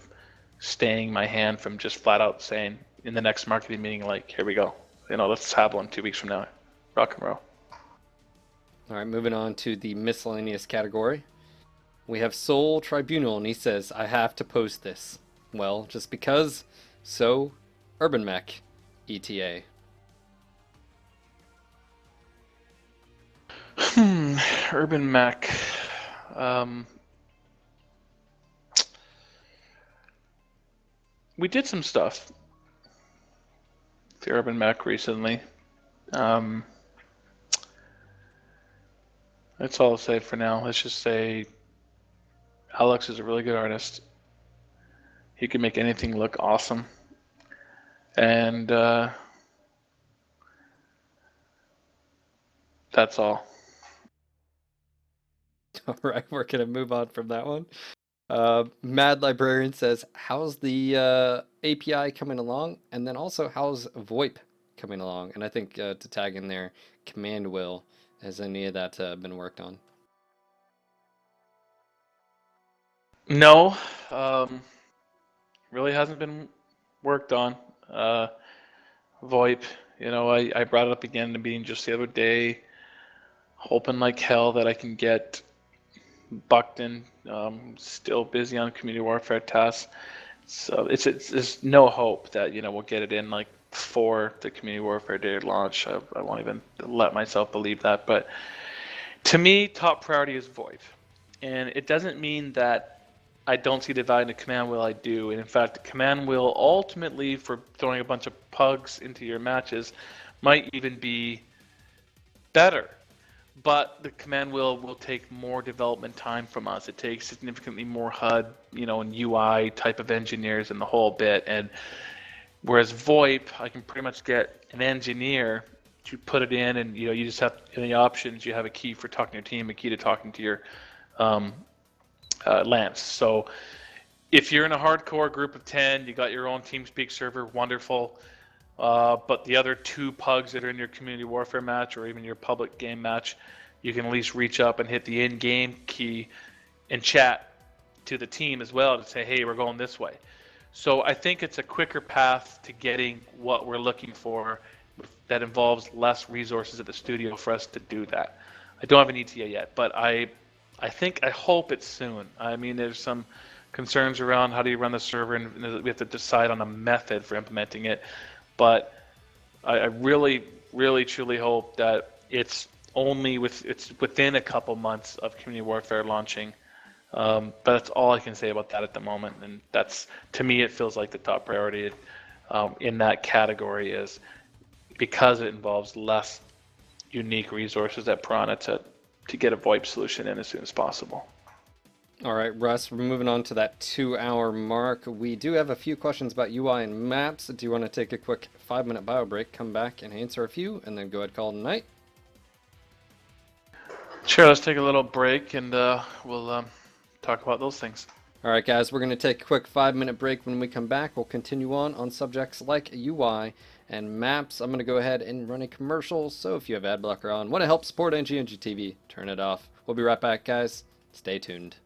staying my hand from just flat out saying in the next marketing meeting, like, here we go. Let's have one 2 weeks from now. Rock and roll. All right, moving on to the miscellaneous category. We have Soul Tribunal, and he says, I have to post this. Well, just because, so UrbanMech ETA. UrbanMech. We did some stuff with the UrbanMech recently. That's all I'll say for now. Let's just say Alex is a really good artist. He can make anything look awesome. And that's all. All right, we're going to move on from that one. Mad Librarian says, how's the API coming along? And then also, how's VoIP coming along? And I think to tag in there, Command Will, has any of that been worked on? No, really hasn't been worked on. VoIP, I brought it up again in the meeting just the other day, hoping like hell that I can get Buckton. Still busy on community warfare tasks, so there's no hope that we'll get it in like for the community warfare day launch. I won't even let myself believe that. But to me, top priority is VoIP, and it doesn't mean that I don't see the value in the command wheel. I do, and in fact, the command wheel ultimately for throwing a bunch of pugs into your matches might even be better. But the command wheel will take more development time from us. It takes significantly more HUD, and UI type of engineers and the whole bit. And Whereas VoIP, I can pretty much get an engineer to put it in, and you just have in the options. You have a key for talking to your team, a key to talking to your Lance. So if you're in a hardcore group of 10, you got your own TeamSpeak server, wonderful. But the other 2 pugs that are in your community warfare match or even your public game match, you can at least reach up and hit the in-game key and chat to the team as well to say, hey, we're going this way. So I think it's a quicker path to getting what we're looking for that involves less resources at the studio for us to do that. I don't have an ETA yet, but I hope it's soon. I mean, there's some concerns around how do you run the server, and we have to decide on a method for implementing it. But I really, really, truly hope that it's within a couple months of community warfare launching. But that's all I can say about that at the moment, and that's, to me, it feels like the top priority in that category is because it involves less unique resources at Piranha to get a VoIP solution in as soon as possible. All right, Russ, we're moving on to that 2-hour mark. We do have a few questions about UI and maps. Do you want to take a quick 5-minute bio break, come back and answer a few, and then go ahead and call it a night? Sure, let's take a little break, and we'll talk about those things. All right, guys, we're going to take a quick 5-minute break. When we come back, we'll continue on subjects like UI and maps. I'm going to go ahead and run a commercial, so if you have ad blocker on, want to help support NGNG TV, turn it off. We'll be right back, guys. Stay tuned.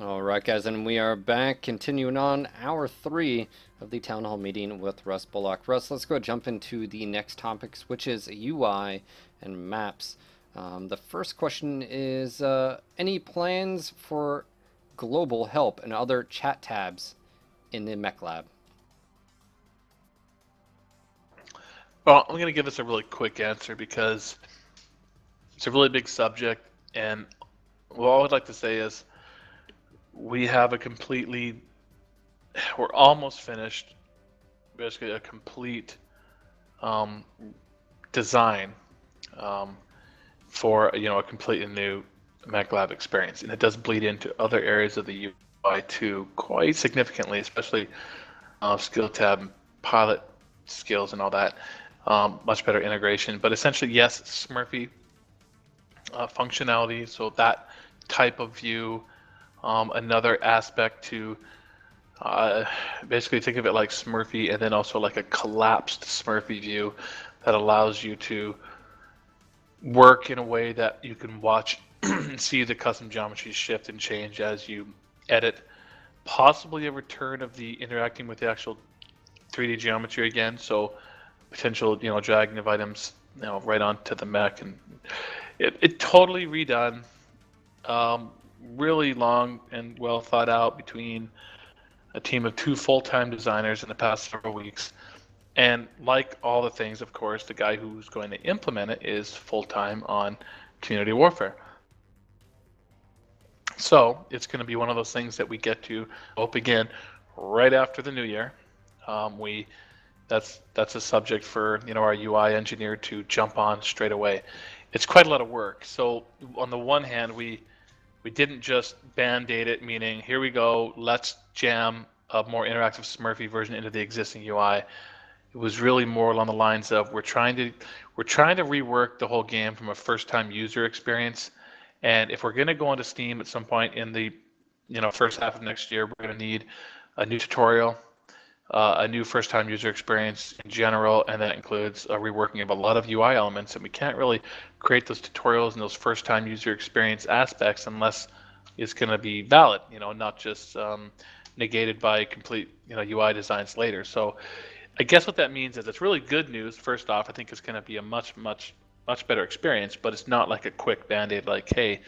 All right, guys, and we are back, continuing on hour 3 of the town hall meeting with Russ Bullock. Russ, let's go jump into the next topics, which is UI and maps. The first question is any plans for global help and other chat tabs in the Mech Lab? Well, I'm going to give this a really quick answer because it's a really big subject, and what I would like to say is we're almost finished, basically a complete design for a completely new Mech Lab experience, and it does bleed into other areas of the UI too, quite significantly, especially skill tab, pilot skills, and all that. Much better integration, but essentially, yes, Smurfy functionality. So that type of view, another aspect to basically think of it like Smurfy, and then also like a collapsed Smurfy view that allows you to work in a way that you can watch and see the custom geometries shift and change as you edit. Possibly a return of the interacting with the actual 3D geometry again. So potential, dragging of items, right onto the mech, and it totally redone. Really long and well thought out between a team of 2 full-time designers in the past several weeks. And like all the things, of course, the guy who's going to implement it is full-time on community warfare. So it's going to be one of those things that we get to hope again right after the new year. That's a subject for our UI engineer to jump on straight away. It's quite a lot of work. So on the one hand, we didn't just band-aid it, meaning here we go, let's jam a more interactive Smurfy version into the existing UI. It was really more along the lines of we're trying to rework the whole game from a first-time user experience. And if we're going to go onto Steam at some point in the first half of next year, we're going to need a new tutorial, a new first-time user experience in general, and that includes a reworking of a lot of UI elements. And we can't really create those tutorials and those first-time user experience aspects unless it's going to be valid, not just negated by complete UI designs later. So I guess what that means is it's really good news. First off, I think it's going to be a much better experience, but it's not like a quick band-aid like, hey,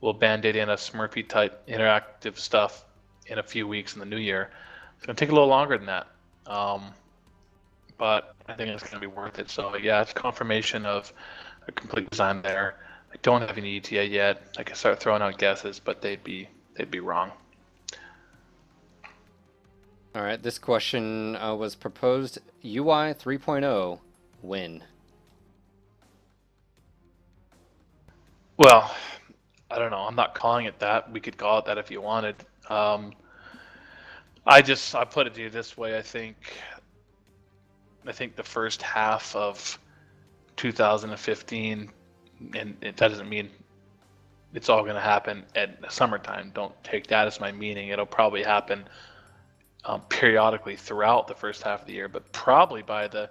we'll band-aid in a Smurfy type interactive stuff in a few weeks in the new year. It's going to take a little longer than that, but I think it's going to be worth it. So yeah, it's confirmation of a complete design there. I don't have any ETA yet. I can start throwing out guesses, but they'd be wrong. All right, this question was proposed UI 3.0 when? Well, I don't know. I'm not calling it that. We could call it that if you wanted. I put it to you this way. I think the first half of 2015, and that doesn't mean it's all going to happen at summertime. Don't take that as my meaning. It'll probably happen periodically throughout the first half of the year, but probably by the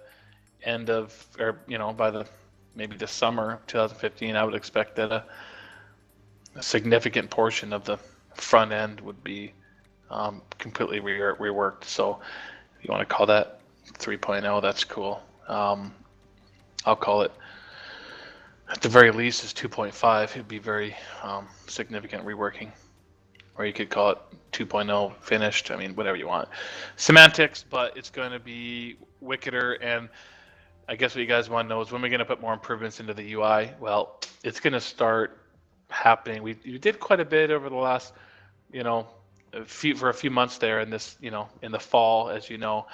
end of, or by maybe the summer of 2015, I would expect that a significant portion of the front end would be completely reworked. So if you want to call that 3.0, that's cool. I'll call it, at the very least, is 2.5. It'd be very significant reworking. Or you could call it 2.0 finished. I mean, whatever you want. Semantics, but it's going to be wickeder. And I guess what you guys want to know is when we're going to put more improvements into the UI. Well, it's going to start happening. We did quite a bit over the last, for a few months there in this, in the fall, as you know.